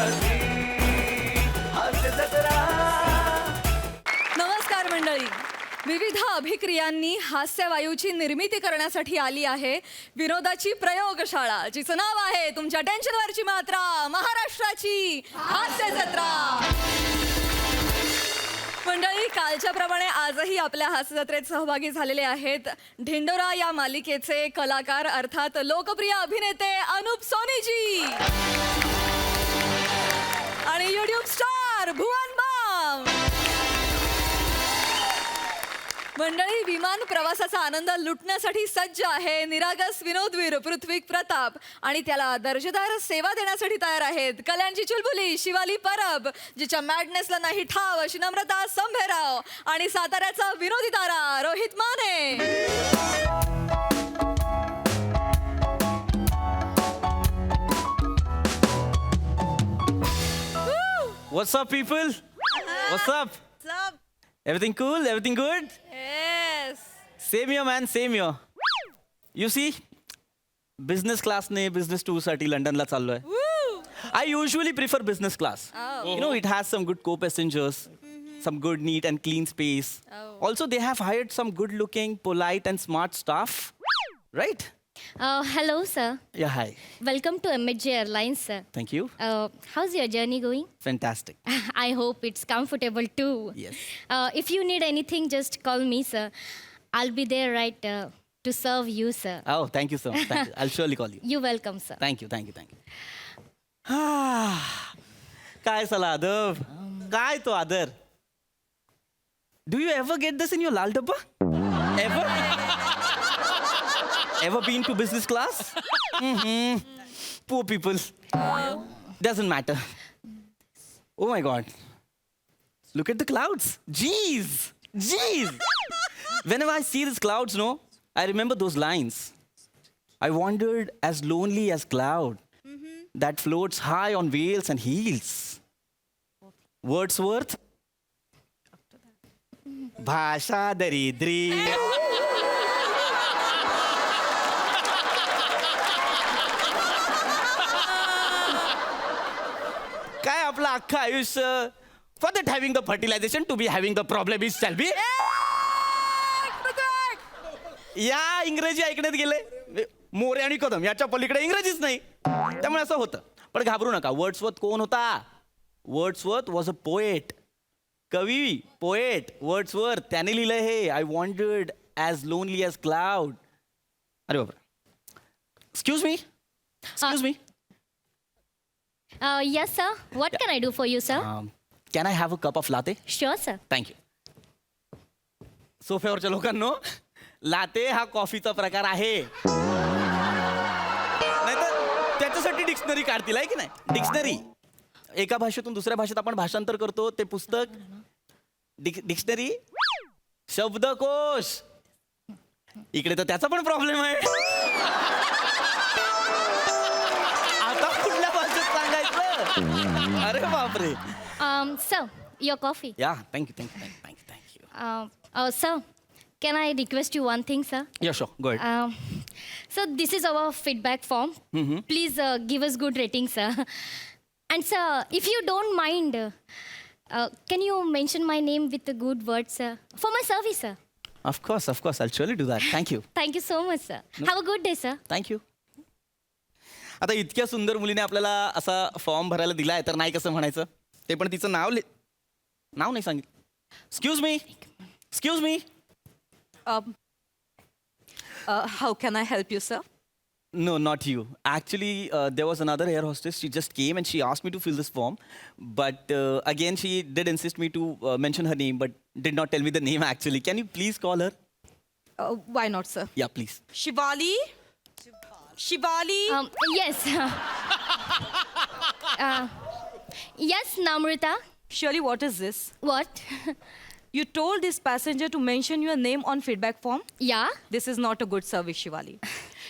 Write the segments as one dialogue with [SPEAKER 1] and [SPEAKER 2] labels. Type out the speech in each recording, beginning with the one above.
[SPEAKER 1] माझी हास्य जत्रा.
[SPEAKER 2] नमस्कार मंडळी. विविध अभिक्रियांनी हास्यवायूची निर्मिती करण्यासाठी आली आहे विनोदाची प्रयोगशाळा, जिचं नाव आहे तुमच्या टेन्शनवरची मात्रा, महाराष्ट्राची हास्य जत्रा. मंडळी, कालच्या प्रमाणे आजही आपल्या हास्य जत्रेत सहभागी झालेले आहेत ढिंडोरा या मालिकेचे कलाकार अर्थात लोकप्रिय अभिनेते अनुप सोनीजी आणि युट्यूब स्टार भुवन बाम. मंडळी, विमान प्रवासाचा आनंद लुटण्यासाठी सज्ज आहे निरागस विनोदवीर पृथ्वी प्रताप आणि त्याला दर्जेदार सेवा देण्यासाठी तयार आहेत कल्याणची चुलबुली शिवाली परब, जिच्या मॅडनेसला नाही ठाव अशी नम्रता संभेराव आणि साताऱ्याचा विनोदी तारा Rohit Mane.
[SPEAKER 3] What's up, people? What's up? Everything cool? Everything good?
[SPEAKER 2] Yes.
[SPEAKER 3] Same here, man. Same here. You see, business class ने business tour साठी लंडनला चाललोय.
[SPEAKER 2] Woo.
[SPEAKER 3] I usually prefer business class.
[SPEAKER 2] Oh.
[SPEAKER 3] You know, it has some good co-passengers, some good, neat and clean space.
[SPEAKER 2] Oh.
[SPEAKER 3] Also, they have hired some good-looking, polite and smart staff. Right?
[SPEAKER 4] Hello, sir.
[SPEAKER 3] Yeah, hi.
[SPEAKER 4] Welcome to MHJ Airlines, sir.
[SPEAKER 3] Thank you.
[SPEAKER 4] How's your journey going?
[SPEAKER 3] Fantastic.
[SPEAKER 4] I hope it's comfortable too.
[SPEAKER 3] Yes.
[SPEAKER 4] If you need anything, just call me, sir. I'll be there right to serve you, sir.
[SPEAKER 3] Oh, thank you so much. Thank you. I'll surely call you.
[SPEAKER 4] You're welcome, sir.
[SPEAKER 3] Thank you, thank you, thank you. काय साला आदर, काय तो आदर. Do you ever get this in your लाल डब्बा? Ever? Ever been to business class? Poor people. Doesn't matter. Oh my God. Look at the clouds. Jeez. Jeez. Whenever I see these clouds, no, I remember those lines. I wandered as lonely as cloud that floats high on veils and heels. Wordsworth. भाषा दरिद्री. काय आपलं अख्खं आयुष्य for that having the fertilization to be having the problem is shall be. या इंग्रजी ऐकण्यात गेले मोरे आणि कदम याच्या पलीकडे इंग्रजीच नाही, त्यामुळे असं होतं. पण घाबरू नका. वर्ड्सवर्थ कोण होता? Wordsworth was a poet. कवी, पोएट वर्ड्सवर्थ. त्याने लिहिलं हे I wandered as lonely as cloud. अरे बाबा. Excuse me. Excuse me.
[SPEAKER 4] Yes, sir. What can I do for you, sir?
[SPEAKER 3] Can I have a cup of latte?
[SPEAKER 4] Sure, sir.
[SPEAKER 3] Thank you. सोफ्यावरच्या लोकांनो, latte हा कॉफीचा प्रकार आहे. नाहीतर त्याच्यासाठी डिक्शनरी काढतील आहे की नाही? डिक्शनरी. एका भाषेतून दुसऱ्या भाषेत आपण भाषांतर करतो, ते पुस्तक डिक्शनरी, शब्दकोश. इकडे तर त्याचा पण प्रॉब्लेम आहे. आता कुठल्या भाषेत सांगायचं? अरे बापरे.
[SPEAKER 4] Sir, your coffee.
[SPEAKER 3] या thank you thank you thank you thank you.
[SPEAKER 4] Sir, can I request you one thing, sir?
[SPEAKER 3] या show go ahead.
[SPEAKER 4] Sir, this is our feedback form. Please give us good ratings, sir. And sir, if you don't mind, can you mention my name with a good word, sir? For my service, sir.
[SPEAKER 3] Of course, I'll surely do that. Thank you.
[SPEAKER 4] Thank you so much, sir. Have a good day, sir.
[SPEAKER 3] Thank you. आता इतक्या सुंदर मुलीने आपल्याला असा form भरायला दिलाय, तर नाही कसं म्हणायचं? ते पण तिचं नाव नाही सांगितलं. Excuse me. Excuse me.
[SPEAKER 2] How can I help you, sir?
[SPEAKER 3] No, not you. Actually, there was another air hostess. She just came and she asked me to fill this form. But again, she did insist me to mention her name, but did not tell me the name actually. Can you please call her?
[SPEAKER 2] Why not, sir?
[SPEAKER 3] Yeah, please.
[SPEAKER 2] Shivali? Shivali?
[SPEAKER 4] Yes. Yes, Namrita.
[SPEAKER 2] Shirley, what is this?
[SPEAKER 4] What?
[SPEAKER 2] You told this passenger to mention your name on feedback form?
[SPEAKER 4] Yeah?
[SPEAKER 2] This is not a good service, Shivali.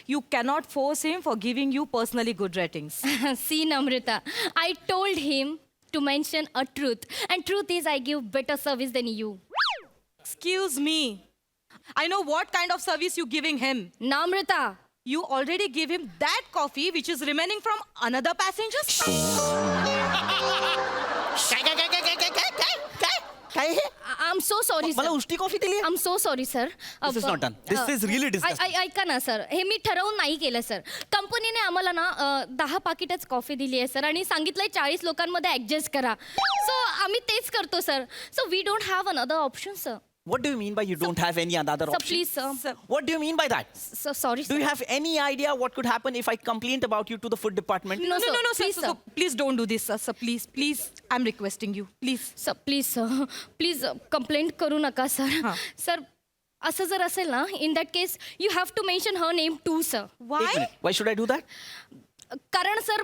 [SPEAKER 2] You cannot force him for giving you personally good ratings.
[SPEAKER 4] See, Namrita, I told him to mention a truth. And truth is I give better service than you.
[SPEAKER 2] Excuse me. I know what kind of service you giving him.
[SPEAKER 4] Namrita.
[SPEAKER 2] You already gave him that coffee which is remaining from another passenger.
[SPEAKER 4] so sorry,
[SPEAKER 3] मला
[SPEAKER 4] sir.
[SPEAKER 3] उष्टी coffee दिली.
[SPEAKER 4] I am so sorry sir.
[SPEAKER 3] This is not done. This is really disgusting.
[SPEAKER 4] ऐका ना sir, हे मी ठरवून नाही केलं sir. कंपनीने आम्हाला ना 10 पाकिटच कॉफी दिली आहे सर आणि सांगितलंय 40 लोकांमध्ये ऍडजस्ट करा. सो आम्ही तेच करतो sir. So we don't have another option sir.
[SPEAKER 3] What do you mean by you don't have any other
[SPEAKER 4] sir
[SPEAKER 3] option?
[SPEAKER 4] Please sir.
[SPEAKER 3] What do you mean by that?
[SPEAKER 4] Sorry
[SPEAKER 3] Do you have any idea what could happen if I complained about you to the food department?
[SPEAKER 4] No, sir.
[SPEAKER 2] no,
[SPEAKER 4] Please, sir.
[SPEAKER 2] Please don't do this, sir. Please. I'm requesting you. Please.
[SPEAKER 4] Sir please complaint करू नका सर.
[SPEAKER 2] हां.
[SPEAKER 4] Sir असं जर असेल ना, in that case you have to mention her name to sir.
[SPEAKER 3] एक
[SPEAKER 2] Why?
[SPEAKER 3] minute. Why should I do that?
[SPEAKER 4] कारण सर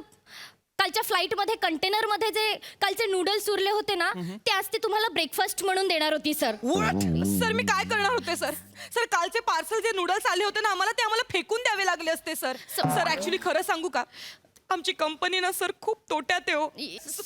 [SPEAKER 4] कालच्या फ्लाईटमध्ये कंटेनरमध्ये जे कालचे नूडल्स उरले होते ना, ते आज ते तुम्हाला ब्रेकफास्ट म्हणून देणार होती सर.
[SPEAKER 2] सर मी काय करणार होते सर. सर कालचे पार्सल जे नूडल्स आले होते ना आम्हाला फेकून द्यावे लागले असते सर. सर ऍक्च्युली खरं सांगू का, आमची कंपनी ना सर खूप तोट्यात आहे हो.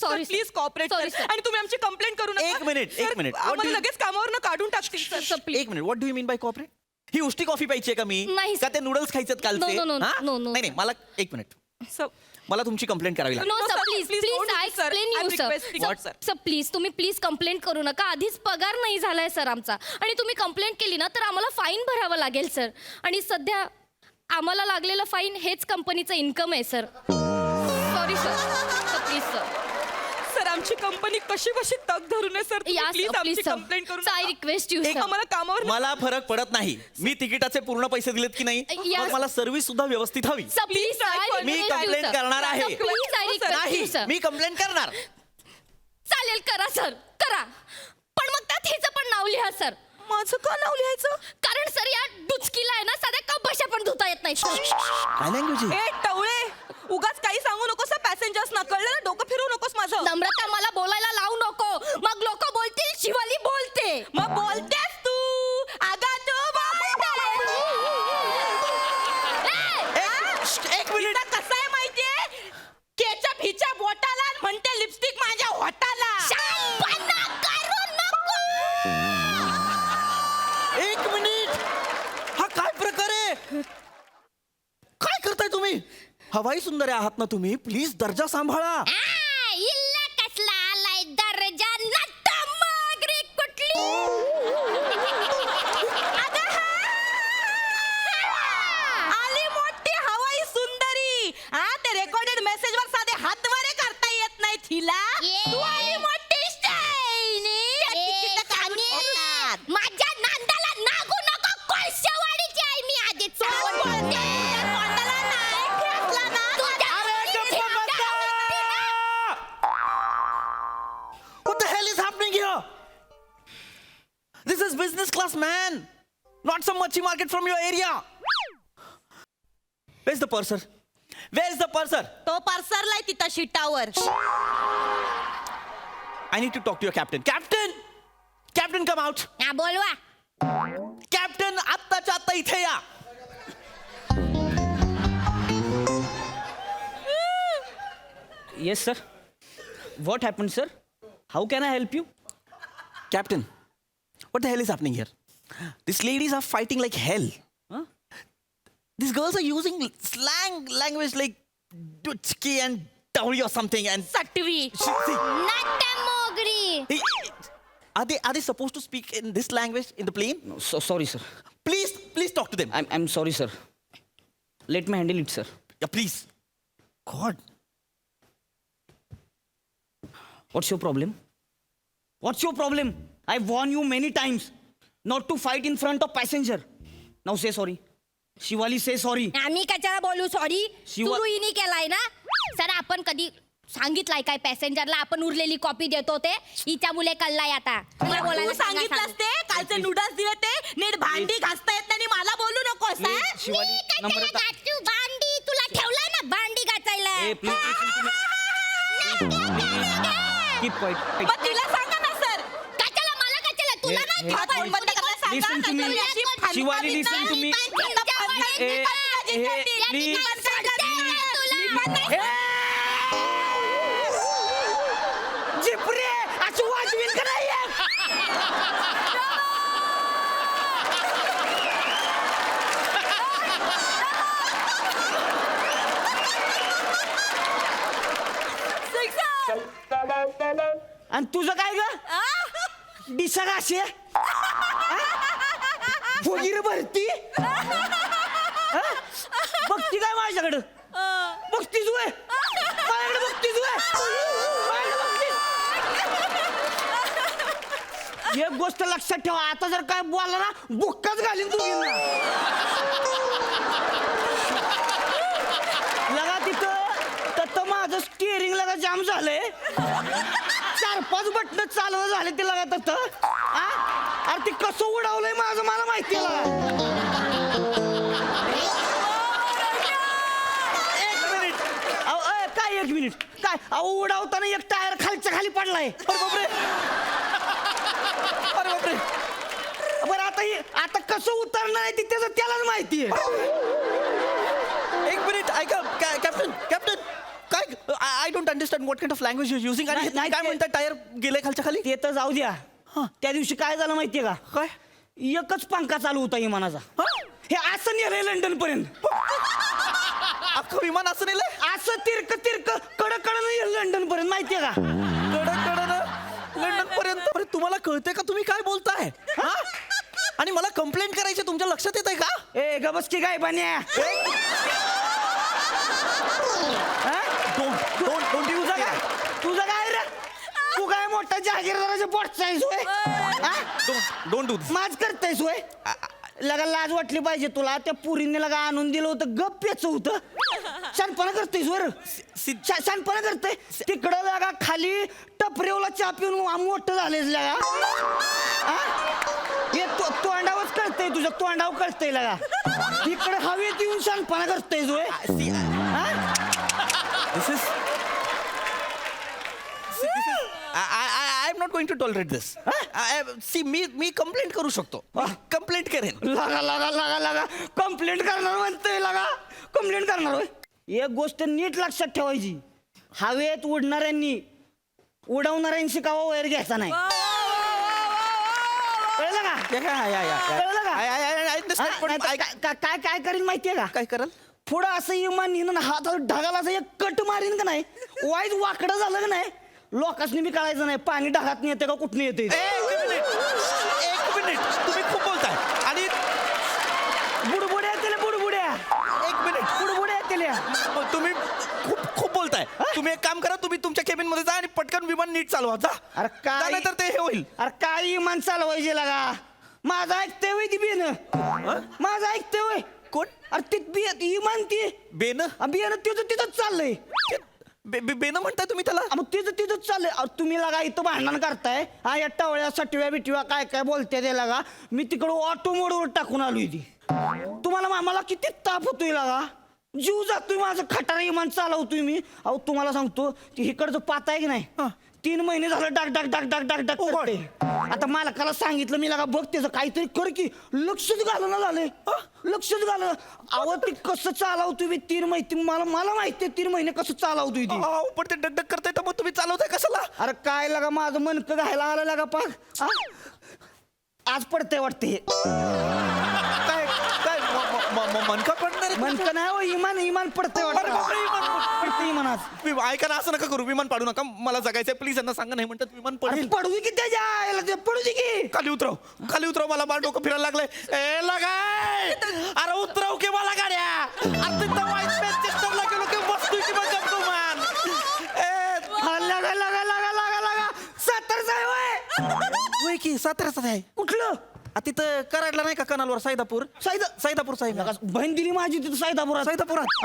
[SPEAKER 4] Sorry,
[SPEAKER 2] please
[SPEAKER 4] sir.
[SPEAKER 2] Cooperate
[SPEAKER 4] Sorry, sir.
[SPEAKER 2] आणि तुम्ही आमची कंप्लेंट करू नका.
[SPEAKER 3] एक minute.
[SPEAKER 2] Sir,
[SPEAKER 3] What do
[SPEAKER 2] आम्हाला
[SPEAKER 3] you-
[SPEAKER 2] लगेच कामावरनं काढून टाकतील सर.
[SPEAKER 4] Sir, please.
[SPEAKER 3] एक minute. What do you mean by cooperate? ही उष्टी कॉफी प्यायची आहे का मी?
[SPEAKER 4] नाही,
[SPEAKER 3] का
[SPEAKER 4] sir.
[SPEAKER 3] ते नूडल्स खायचेत कालचे?
[SPEAKER 4] No, no, no,
[SPEAKER 3] हा?
[SPEAKER 4] no, no,
[SPEAKER 3] नाही मला एक मिनिट.
[SPEAKER 2] सर
[SPEAKER 3] मला तुमची कंप्लेंट करावी लागेल.
[SPEAKER 4] No
[SPEAKER 2] No,
[SPEAKER 4] sir
[SPEAKER 2] sir,
[SPEAKER 4] please
[SPEAKER 2] please don't do
[SPEAKER 4] I
[SPEAKER 2] this, sir.
[SPEAKER 4] Explain
[SPEAKER 2] I'm
[SPEAKER 4] you sir.
[SPEAKER 2] requesting you, sir.
[SPEAKER 4] Sir please तुम्ही प्लीज कंप्लेंट करू नका. आधीच पगार नाही झालाय सर आमचा आणि तुम्ही कंप्लेंट केली ना तर आम्हाला फाईन भरावं लागेल सर. आणि सध्या आम्हाला लागलेलं फाईन हेच कंपनीचं इन्कम आहे sir. Sorry sir please sir.
[SPEAKER 2] Sir आमची कंपनी कशी बशी तग धरून आहे सर.
[SPEAKER 4] या
[SPEAKER 2] प्लीज
[SPEAKER 4] सर
[SPEAKER 2] आमची
[SPEAKER 4] प्लीज सर.
[SPEAKER 2] कंप्लेंट करू
[SPEAKER 4] आय
[SPEAKER 2] नका.
[SPEAKER 4] रिक्वेस्ट यू
[SPEAKER 2] एक
[SPEAKER 4] सर.
[SPEAKER 2] आम्हाला कामावर
[SPEAKER 3] मला फरक पडत नाही. मी तिकिटाचे पूर्ण पैसे दिलेत की नाही,
[SPEAKER 4] Yes.
[SPEAKER 3] मग मला सर्व्हिस सुद्धा व्यवस्थित हवी.
[SPEAKER 4] Sir please
[SPEAKER 2] Please,
[SPEAKER 3] me complaint करणार आहे.
[SPEAKER 4] प्लीज आय रिक्वेस्ट
[SPEAKER 3] नाही
[SPEAKER 4] यू सर.
[SPEAKER 3] मी कंप्लेंट करणार.
[SPEAKER 4] चालेल करा सर करा. पण मग त्यात हिचं पण नाव लिहा सर.
[SPEAKER 2] माझं का नाव लिहायचं.
[SPEAKER 4] कारण सर या डुचकीला आहे ना साध्या कपाशा पण धुता येत नाही.
[SPEAKER 3] काय लँग्वेज
[SPEAKER 2] ए टवळे उगाच काही सांगू नकोस पॅसेंजर्स ना. कळलं ना. डोकं फिरवू नकोस माझं.
[SPEAKER 4] नम्रता मला बोलायला लावू नको. मग लोक बोलतील शिवाली बोलते.
[SPEAKER 2] मग बोलतेस तू. अगं तू
[SPEAKER 3] एक मिनिट.
[SPEAKER 2] कसं आहे माहितीये, केचप हिच्या बोटाला आणि म्हणते लिपस्टिक माझ्या होटाला.
[SPEAKER 4] शांतपणा करू नको.
[SPEAKER 3] एक मिनिट. हा काय प्रकार आहे? काय करताय तुम्ही? हवाई सुंदर आहात ना तुम्ही. प्लीज दर्जा सांभाळा.
[SPEAKER 4] इल्ला कसला आलाय दर्जा नटमगरी कुठली.
[SPEAKER 2] आली मोठी हवाई सुंदरी. हा ते रेकॉर्डेड मेसेज वर साधे हातवारे करता येत नाही तिला. तू आली मोठी शाईनी.
[SPEAKER 4] माझ्या नांदाला नागू नको. कोळशावाडीची आहे मी आधीच.
[SPEAKER 2] तोंडाला नाही खेचला ना.
[SPEAKER 3] What the hell is happening here? This is business class, man. Not some machi market from your area. Where's the purser? Where's the purser?
[SPEAKER 2] तो पार्सरलाय तिथं शिटावर.
[SPEAKER 3] I need to talk to your captain. Captain! Captain, come out.
[SPEAKER 4] हा बोलवा.
[SPEAKER 3] Captain, आत्ताच्या आत्ता इथे या.
[SPEAKER 5] Yes, sir. What happened, sir? How can I help you?
[SPEAKER 3] Captain, what the hell is happening here? These ladies are fighting like hell.
[SPEAKER 5] Huh?
[SPEAKER 3] These girls are using slang language like duchki and dowry or something and
[SPEAKER 2] सटवी.
[SPEAKER 3] see,
[SPEAKER 4] नटमोगरी.
[SPEAKER 3] are they supposed to speak in this language in the plane?
[SPEAKER 5] No, sorry, sir.
[SPEAKER 3] Please talk to them.
[SPEAKER 5] I'm sorry, sir. Let me handle it, sir.
[SPEAKER 3] Yeah, please. God.
[SPEAKER 5] What's your problem? What's your problem? I've warned you many times not to fight in front of passenger. Now say sorry. Shivali, say sorry.
[SPEAKER 4] आम्ही कशाला बोलू sorry.
[SPEAKER 5] Shiva-
[SPEAKER 4] सुरुईने केलाय ना. Sir आपण कधी सांगितलंय काय पॅसेंजरला आपण उरलेली कॉपी देतो ते. हिच्या मुले कळलाय आता. तुला
[SPEAKER 2] तू
[SPEAKER 4] बोलायला
[SPEAKER 2] सांगितलंस ते कालचे नूडल्स दिले ते नीट भांडी घासता येत नाही आणि मला बोलू नकोस. हा?
[SPEAKER 5] Please, शिवाली, नम्रता.
[SPEAKER 4] तू भांडी तुला ठेवलाय ना भांडी घासायला.
[SPEAKER 5] Hey, please listen to me. Keep quiet.
[SPEAKER 2] मग तिला सांगा ना सर.
[SPEAKER 4] कशाला मला कशाला तुला
[SPEAKER 5] हे-
[SPEAKER 4] नाही
[SPEAKER 5] हे-
[SPEAKER 2] हात
[SPEAKER 4] ठेवत.
[SPEAKER 2] बंद करायला सांगा.
[SPEAKER 5] Listen to me.
[SPEAKER 2] नाहीतर अशी फणफणीत
[SPEAKER 5] शिवाली,
[SPEAKER 2] नाही.
[SPEAKER 5] listen to me.
[SPEAKER 2] आता फणफणीत
[SPEAKER 5] हे-
[SPEAKER 2] नाही.
[SPEAKER 5] हे-
[SPEAKER 2] मी
[SPEAKER 5] please.
[SPEAKER 2] पण सांगते तुला. मी पण नाही.
[SPEAKER 3] जिपरे असं वाजवील का नाही?
[SPEAKER 5] आणि तुझं काय ग दिसा का अशी फुगीर भरती हा? बघती काय माझ्याकडं बघतीस वय माझ्याकडे बघतीस वय माझ्याकडे बघतीस? एक गोष्ट लक्षात ठेवा आता जर काय बोलला ना बुक्काच घालीन तुम्ही लगा तिथं माझं स्टिअरिंग लगा जाम झालंय 4-5 बटन चालवं झाले ते लगा तिथं अरे ते कसं उडावलंय माझं मला माहिती आहे काय 1 मिनिट काय अहो उडावताना एक टायर खालच्या खाली पडलाय अरे बापरे अरे बापरे बरं आता कसं उतरणार आहे ते त्याचं त्यालाच माहिती आहे
[SPEAKER 3] 1 मिनिट ऐका कॅप्टन काय I don't understand what kind of language you using आणि
[SPEAKER 5] नाही,
[SPEAKER 3] काय म्हणतात टायर गेले खालच्या खाली
[SPEAKER 5] ते तर जाऊ द्या त्या दिवशी काय झालं माहितीये का
[SPEAKER 3] काय
[SPEAKER 5] एकच पंखा चालू होता विमानाचा हे असं नेलंय लंडन पर्यंत
[SPEAKER 3] अख्खं विमान असं नेलंय
[SPEAKER 5] असं तिरक कडकडं लंडन पर्यंत माहितीये का
[SPEAKER 3] लंडन पर्यंत अरे तुम्हाला कळतंय का तुम्ही काय बोलताय हा? आणि मला कंप्लेंट करायची तुमच्या लक्षात येत आहे का
[SPEAKER 5] ए गबस की काय बान्या तुझं काय रे तू काय मोठा जहागीरदाराच्या पोटचा आहेस होय
[SPEAKER 3] डोंट डू
[SPEAKER 5] माझ करतायस होय लगा लाज वाटली पाहिजे तुला त्या पुरीने लगा आणून दिलं होतं गप्प्याच होतं शानपणा करतोयस वर शानपणा करतोय तिकडं लगा खाली टपरेवला चहा पिऊन मोठं झालेस लगा हे तोंडावरच कळतंय तुझ्या तोंडावर कळतंय लगा इकडे हवेत येऊन शानपणा करतोयस होय
[SPEAKER 3] This is I am not going to tolerate this. See, me complaint करू शकतो. कंप्लेंट करेन.
[SPEAKER 5] लगा कंप्लेंट करणार म्हणतोय लगा कंप्लेंट करणार होय एक गोष्ट नीट लक्षात ठेवायची हवेत उडणाऱ्यांनी उडवणाऱ्यांशी कावा वैर घ्यायचा नाही कळलं का कळलं का काय करीन माहितीये का
[SPEAKER 3] काय कराल
[SPEAKER 5] पुढं असं इमान नेहून हात ढगाला असं एक कट मारीन का नाही वाईट वाकडं झालं का नाही लोकांनी मी कळायचं नाही पाणी ढगात येते का कुठं येते
[SPEAKER 3] एक मिनिट तुम्ही खूप बोलताय आणि
[SPEAKER 5] बुडबुड्या येतील बुडबुड्या
[SPEAKER 3] 1 मिनिट
[SPEAKER 5] बुडबुड्या येतील
[SPEAKER 3] तुम्ही खूप बोलताय तुम्ही एक काम करा तुम्ही तुमच्या केबिन मध्ये जा आणि पटकन विमान नीट चालवा जा
[SPEAKER 5] अरे काय
[SPEAKER 3] नाही तर ते हे होईल
[SPEAKER 5] अरे काय इमान चालवायचे लागा माझं ऐकते वय ती बेन माझं ऐकते वय
[SPEAKER 3] कोण
[SPEAKER 5] अरे ती इमान ती
[SPEAKER 3] बेन
[SPEAKER 5] बियाणं तिथंच चाललंय
[SPEAKER 3] बेन म्हणताय तुम्ही त्याला
[SPEAKER 5] मग तिथंच चाललंय अरे तुम्ही लागा इथं भांडण करताय हा या टवळ्या सटव्या बिटव्या काय बोलते ते लागा मी तिकडं ऑटो मोडवर टाकून आलोय ती तुम्हाला मला किती ताप होतोय लागा जीव जातोय माझं खटारा इमान चालवतोय मी अहो तुम्हाला सांगतो ती इकडचं पात आहे की नाही 3 महिने झालं डाक करते. आता मालकाला सांगितलं मी लागा बघ त्याचं काहीतरी कर की लक्षच घालणं झालंय लक्षच घालणं अहो ती कसं चालवतोय मी 3 महिने मला माहिती 3 महिने कसं चालवतोय ती
[SPEAKER 3] पण ते डगडग करताय तर मग तुम्ही चालवताय कशाला
[SPEAKER 5] अरे काय लागा माझं मनकं घायला आलं लागा पाक आज पडतंय वाटते
[SPEAKER 3] काय मनका पडणार
[SPEAKER 5] मनकं नाही हो इमान पडतंय वाटतं इमान आज
[SPEAKER 3] ऐका ना असं नका करू विमान पाडू नका मला जगायचंय प्लीज यांना सांगा नाही म्हणतात विमान पडेल
[SPEAKER 5] पडू दे की त्याच्या आईला ते पडू दे की
[SPEAKER 3] खाली उतरव मला बाळ डोकं फिरायला लागलंय ए लगाय अरे उतरव की मला गाड्या अरे तिथं वाईट मॅनचेस्टरला गेलो की बसतोय की बघ तू मान
[SPEAKER 5] लागा 70 आहे
[SPEAKER 3] होय की 17 आहे
[SPEAKER 5] कुठलं
[SPEAKER 3] तिथं कराडला नाही का कनालवर साईदापूर साईद
[SPEAKER 5] बहीण दिली माझी तिथं साईदापुरात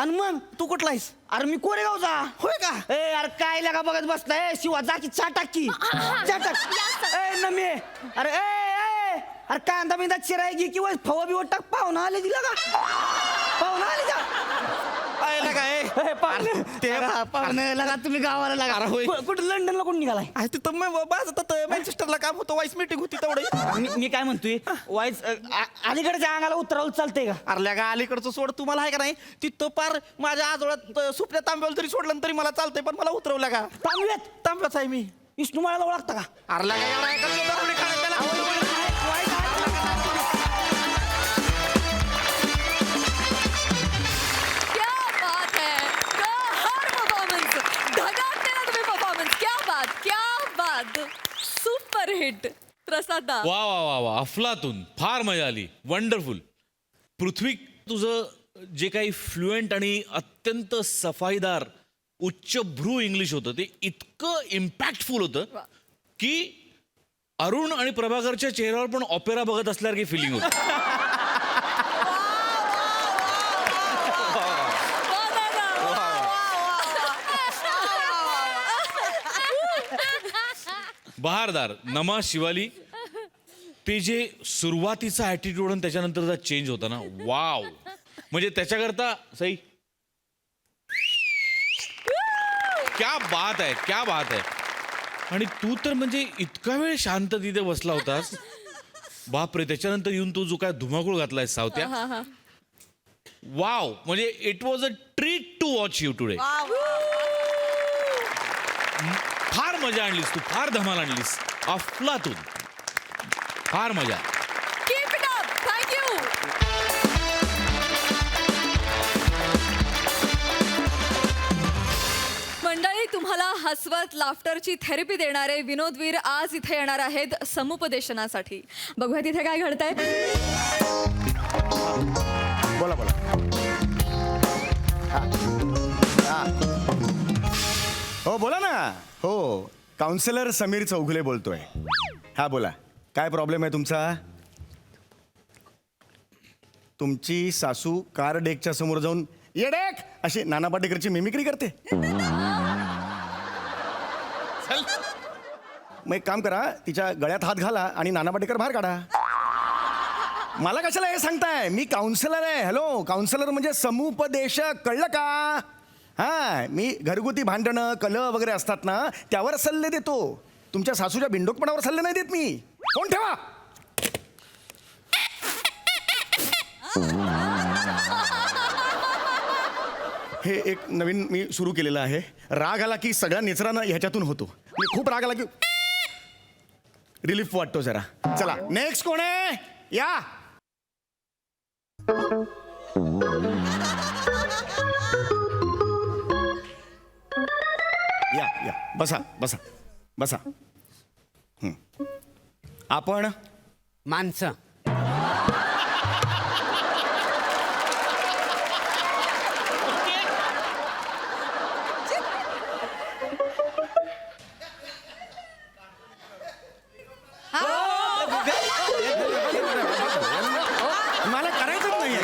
[SPEAKER 5] आणि मग
[SPEAKER 3] तू कुठला आहेस
[SPEAKER 5] अरे मी कोरेगावचा
[SPEAKER 3] होय का
[SPEAKER 5] ए अरे काय लागा बघत बसलाय शिवा जा की चा टाकी ए नमे अरे अरे कांदा बिंदा चिराय घे किंवा फवा बिवा टाक पाहुणा आले दिला का पाहुणा आले का पाहुणे लगा तुम्ही गावाला लागा कुठं लंडनला कोण निघालाय
[SPEAKER 3] तिथं माझं मॅनचेस्टरला काम होतं वाईस मीटिंग होती तेवढं
[SPEAKER 5] मी काय म्हणतोय वाईस अलीकडच्या अंगाला उतरावलं चालतंय का
[SPEAKER 3] अरल्या का अलीकडचं सोड तुम्हाला आहे का नाही तिथं पार माझ्या आजोळ्यात सुपऱ्या तांब्यावर जरी सोडलं तरी मला चालतंय पण मला उतरवलं का तांब्याच आहे मी
[SPEAKER 5] विष्णू माळाला ओळखता का
[SPEAKER 3] अरल्या का एवढा एका दारुडी खाण्यात त्याला
[SPEAKER 2] क्या बात है कहर परफॉर्मन्स धगाकलेला तुम्ही परफॉर्मन्स क्या बात सुपर हिट प्रसादा.
[SPEAKER 6] वा वा वा वा अफलातून, फार मजा आली, वंडरफुल. पृथ्वी, तुझं जे काही फ्लुएंट आणि अत्यंत सफाईदार उच्चभ्रू इंग्लिश होतं ते इतकं इम्पॅक्टफुल होतं की अरुण आणि प्रभाकरच्या चेहऱ्यावर पण ऑपेरा बघत असल्यासारखी फिलिंग होती. बहारदार. नमा शिवाली, ते जे सुरुवातीचा ॲटिट्यूड आणि त्याच्यानंतरचा चेंज होता ना, वाव. म्हणजे त्याच्याकरता सई, क्या बात आहे, क्या बात आहे. आणि तू तर म्हणजे इतका वेळ शांत तिथे बसला होतास, बापरे. त्याच्यानंतर येऊन तू जो काय धुमाकूळ घातलाय सावत्या, वाव. म्हणजे it was a treat to watch you today. फार मजा आणलीस तू, फार धमाल आणलीस. अफलातून, फार मजा.
[SPEAKER 2] Keep it up. Thank you. मंडळी, तुम्हाला हसवत लाफ्टरची थेरपी देणारे विनोदवीर आज इथे येणार आहेत समुपदेशनासाठी. बघूया तिथे काय घडतंय.
[SPEAKER 7] बोला बोला. हो बोला ना. हो, काउन्सिलर समीर चौगुले बोलतोय. हा बोला, काय प्रॉब्लेम आहे तुमचा? तुमची सासू कार डेकच्या समोर जाऊन ये डेक अशी नाना पाटेकरची मिमिक्री करते. मग एक काम करा, तिच्या गळ्यात हात घाला आणि नाना पाटेकर बाहेर काढा. मला कशाला हे सांगताय? मी काउन्सिलर आहे. हॅलो, काउन्सिलर म्हणजे समुपदेशक, कळलं का? हा, मी घरगुती भांडणं कलह वगैरे असतात ना, त्यावर सल्ले देतो. तुमच्या सासूच्या बिंडोकपणावर सल्ले नाही देत मी. फोन ठेवा. हे एक नवीन मी सुरू केलेलं आहे. राग आला की सगळ्या निचरानं ह्याच्यातून होतो. मी खूप राग आला की रिलीफ वाटतो जरा. चला, नेक्स्ट कोण आहे? या. या या, बसा बसा बसा. आपण
[SPEAKER 8] माणसं.
[SPEAKER 7] मला करायचंच नाहीये.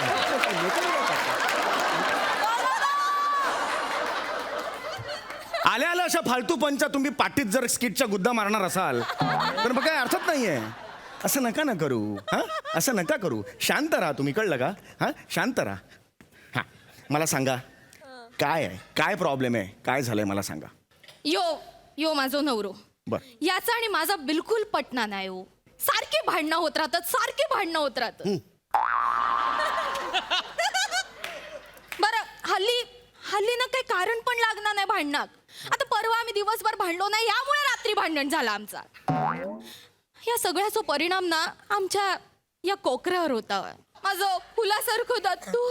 [SPEAKER 7] आल्या आल्या अशा फालतू पंचा तुम्ही पाठीत जर स्किटच्या गुद्दा मारणार असाल तर मग काय अर्थच नाहीये. असं नका ना करू. हा, असं नका करू. शांत राहा तुम्ही, कळलं का? हा, शांत राहा. हा, मला सांगा काय आहे, काय प्रॉब्लेम आहे, काय झालंय मला सांगा.
[SPEAKER 4] यो माझो नवरो,
[SPEAKER 7] बर.
[SPEAKER 4] याचा आणि माझा बिलकुल पटना नाही हो. सारखे भांडणं होत राहतात, सारखे भांडणं होत राहतात. बरं, हल्ली ना काही कारण पण लागणार नाही भांडणात. आता परवा आम्ही दिवसभर भांडलो नाही, यामुळे रात्री भांडण झालं आमचा. या सगळ्याचा परिणाम ना आमच्या या कोकऱ्यावर होता. माझं फुलासारखं दातू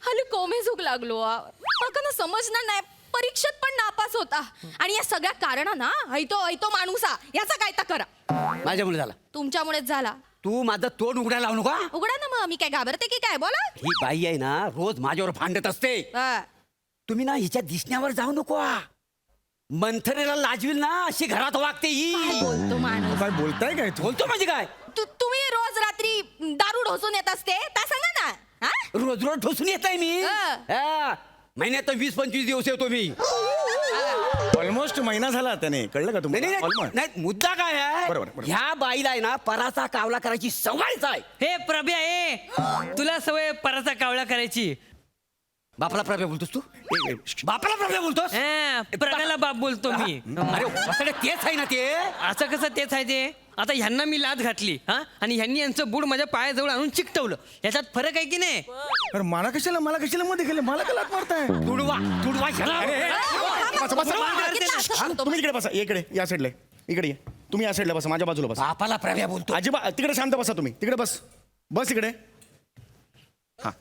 [SPEAKER 4] हल्ली कोमे झुक लागलो. मला ना समजणार नाही, परीक्षेत पण नापास होता. आणि या सगळ्या कारणा ना ऐतो माणूसा याचा काय तर करा.
[SPEAKER 8] माझ्यामुळे झाला.
[SPEAKER 4] तुमच्यामुळेच झाला.
[SPEAKER 8] तू माझं तोंड उघडायला लावू नका.
[SPEAKER 4] उघडा ना मग, मी काय घाबरते की काय? बोला.
[SPEAKER 8] ही बाई आहे ना, रोज माझ्यावर भांडत असते.
[SPEAKER 4] हा.
[SPEAKER 8] तुम्ही ना हिच्या दिसण्यावर जाऊ नको. मंथरेला लाजवील ना अशी घरात वागते ही.
[SPEAKER 4] काय बोलतो माणूस?
[SPEAKER 7] काय बोलताय काय तू?
[SPEAKER 8] बोलतो म्हणजे काय?
[SPEAKER 4] तुम्ही रोज रात्री दारू ढोसून येत असते त्या सांगा ना. हा?
[SPEAKER 8] रोज रोज ढोसून येत आहे मी.
[SPEAKER 4] हा.
[SPEAKER 8] हा. महिन्यात तर 20-25 दिवस येतो मी.
[SPEAKER 7] ऑलमोस्ट महिना झाला त्याने, कळलं का
[SPEAKER 8] नाही
[SPEAKER 7] तुम्हाला?
[SPEAKER 8] नाही,
[SPEAKER 7] Almost.
[SPEAKER 8] नाही, मुद्दा काय आहे?
[SPEAKER 7] बरोबर, बरोबर.
[SPEAKER 8] ह्या बाईला आहे ना पराचा कावला करायची सवयच आहे.
[SPEAKER 9] हे प्रभ्या, हे तुला सवय पराचा कावळा करायची.
[SPEAKER 8] बापाला प्रभ्या बोलतोस तू?
[SPEAKER 7] ए,
[SPEAKER 8] बापाला प्रभ्या बोलतोस?
[SPEAKER 9] प्रभ्याला बाप बोलतो मी.
[SPEAKER 8] अरे वाकडे तेच आहे ना ते.
[SPEAKER 9] असं कसं तेच आहे ते? आता ह्यांना मी लाद घातली हा, आणि ह्यांनी यांचं बूड माझ्या पायाजवळ आणून चिकटवलं. याच्यात फरक आहे की नाही?
[SPEAKER 7] अरे मला कशाला मध्ये गेले? मला का लाथ मारताय?
[SPEAKER 8] तुडवा ह्याला.
[SPEAKER 7] अरे, ए, बसा, बसा.
[SPEAKER 4] किती असं सांगतो?
[SPEAKER 7] तुम्ही इकडे बसा, इकडे या साईडला. इकडे ये. तुम्ही या साईडला बसा, माझ्या बाजूला बसा.
[SPEAKER 8] बापाला प्रभ्या बोलतो.
[SPEAKER 7] अजिबात तिकडे शांत बसा तुम्ही. तिकडे बस, बस इकडे. हा,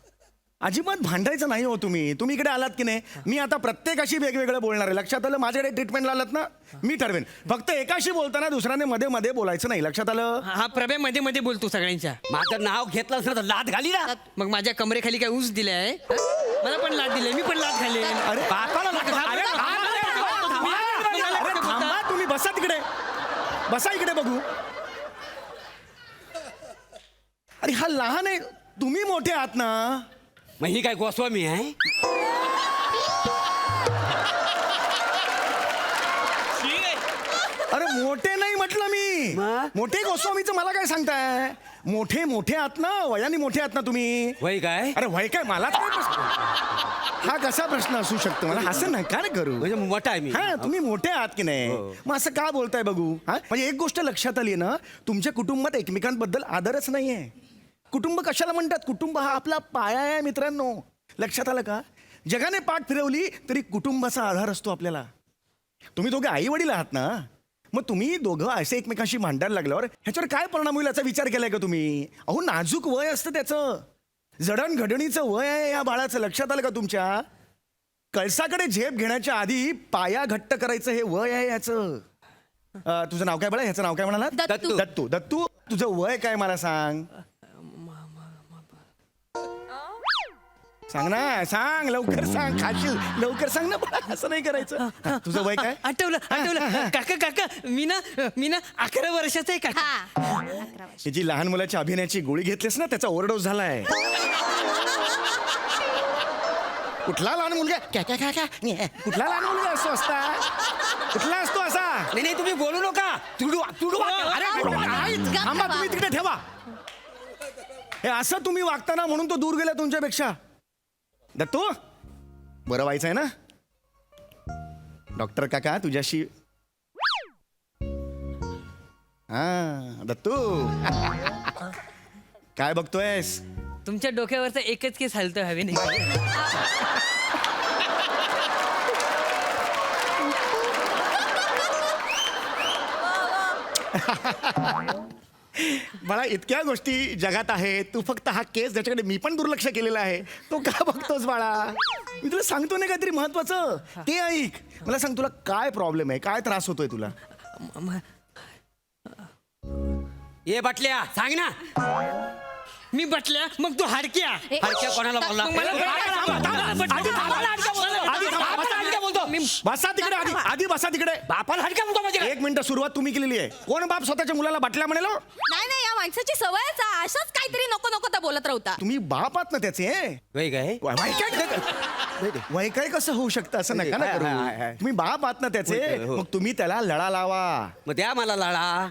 [SPEAKER 7] अजिबात भांडायचं नाही हो तुम्ही इकडे आलात की नाही मी आता प्रत्येकाशी वेगवेगळं बोलणार आहे लक्षात आलं माझ्याकडे ट्रीटमेंटला आलात ना मी ठरवेन फक्त एकाशी बोलताना दुसऱ्याने मध्ये मध्ये बोलायचं नाही लक्षात आलं
[SPEAKER 9] हा प्रभ्या मध्ये मध्ये बोलतो सगळ्यांच्या.
[SPEAKER 8] माझं नाव घेतलं असं तर लात घाली ना.
[SPEAKER 9] मग माझ्या कमरेखाली काय ऊस दिलाय? मला पण लात दिले, मी पण लात घालेन.
[SPEAKER 7] अरे
[SPEAKER 8] बापाला लात घाल.
[SPEAKER 7] अरे, अरे थांबा तुम्ही बसा तिकडे बसा इकडे बघू अरे हा लहान आहे तुम्ही मोठे आहात ना
[SPEAKER 8] मग ही काय गोस्वामी आहे?
[SPEAKER 7] अरे मोठे नाही म्हटलं मी
[SPEAKER 8] मग?
[SPEAKER 7] मोठे गोस्वामीचं मला काय सांगताय मोठे मोठे आहात ना वयाने मोठे आहात ना तुम्ही
[SPEAKER 8] वय काय?
[SPEAKER 7] अरे वय काय मला काय प्रश्न हा कसा प्रश्न असू शकतो मला असं नका रे करू
[SPEAKER 8] म्हणजे मोठा आहे मी.
[SPEAKER 7] हा तुम्ही मोठे आहात की नाही
[SPEAKER 8] हो.
[SPEAKER 7] मग असं का बोलताय बघू हा म्हणजे एक गोष्ट लक्षात आली ना तुमच्या कुटुंबात एकमेकांबद्दल आदरच नाहीये कुटुंब कशाला म्हणतात कुटुंब हा आपला पाया आहे मित्रांनो लक्षात आलं का जगाने पाठ फिरवली तरी कुटुंबाचा आधार असतो आपल्याला तुम्ही दोघे आई वडील आहात ना मग तुम्ही दोघं असे एकमेकांशी भांडायला लागल्यावर ह्याच्यावर काय परिणाम होईल याचा विचार केलाय का तुम्ही अहो नाजूक वय असतं त्याचं जडणघडणीचं वय आहे या बाळाचं लक्षात आलं का तुमच्या कळसाकडे झेप घेण्याच्या आधी पाया घट्ट करायचं हे वय आहे याचं तुझं नाव काय बाळा ह्याचं नाव काय म्हणाला
[SPEAKER 2] दत्तू.
[SPEAKER 7] दत्तू दत्तू तुझं वय काय मला सांग सांग ना सांग लवकर सांग खाशील लवकर सांग ना बाळा असं नाही करायचं तुझं वय काय
[SPEAKER 9] आठवलं काका काका मी ना 11 वर्षाचा आहे काका.
[SPEAKER 7] त्याची लहान मुलाच्या अभिनयाची गोळी घेतलीस ना त्याचा ओव्हरडोस झालाय कुठला लहान मुलगा क्या क्या क्या क्या कुठला लहान मुलगा असतो असता कुठला असतो असा
[SPEAKER 8] नाही तुम्ही बोलू नका. तुडू तुडू
[SPEAKER 7] अरे थांबा तुम्ही तिकडे ठेवा हे असं तुम्ही वागताना म्हणून तो दूर गेला तुमच्यापेक्षा दत्तू बरं व्हायचंय ना डॉक्टर काका तुझ्याशी हा दत्तू काय बघतोयस
[SPEAKER 9] तुमच्या डोक्यावरचा एकच केस हलतो हवे नाही.
[SPEAKER 7] मला इतक्या गोष्टी जगात आहेत तू फक्त हा केस ज्याच्याकडे मी पण दुर्लक्ष केलेला आहे तो का बघतोस बाळा मी तुला सांगतो ना काहीतरी महत्वाचं ते ऐक मला सांग तुला काय प्रॉब्लेम आहे काय त्रास होतोय तुला
[SPEAKER 8] ये बाटल्या सांग ना.
[SPEAKER 9] मी बटल्या मग तू हाडक्या.
[SPEAKER 8] हरक्या कोणाला बोलला?
[SPEAKER 9] मग मला
[SPEAKER 7] बसा तिकडे आधी बसा तिकडे
[SPEAKER 8] बापाला हरक्या म्हणतो म्हणजे काय?
[SPEAKER 7] एक मिनिट सुरुवात तुम्ही केलेली आहे कोण बाप स्वतःच्या मुलाला बाटल्या म्हणेल हो?
[SPEAKER 2] नाही या माणसाची सवयच आहे. अशाच काहीतरी नको नको तर बोलत राहता.
[SPEAKER 7] तुम्ही बाप आहात ना त्याचे
[SPEAKER 8] वय काय?
[SPEAKER 7] वय काय कसं होऊ शकतं असं नका ना
[SPEAKER 8] हाय,
[SPEAKER 7] करू
[SPEAKER 8] हाय, हाय.
[SPEAKER 7] तुम्ही बाप आहात ना त्याचे
[SPEAKER 8] होय, हो.
[SPEAKER 7] मग तुम्ही त्याला लळा लावा
[SPEAKER 8] मग द्या मला लाळा.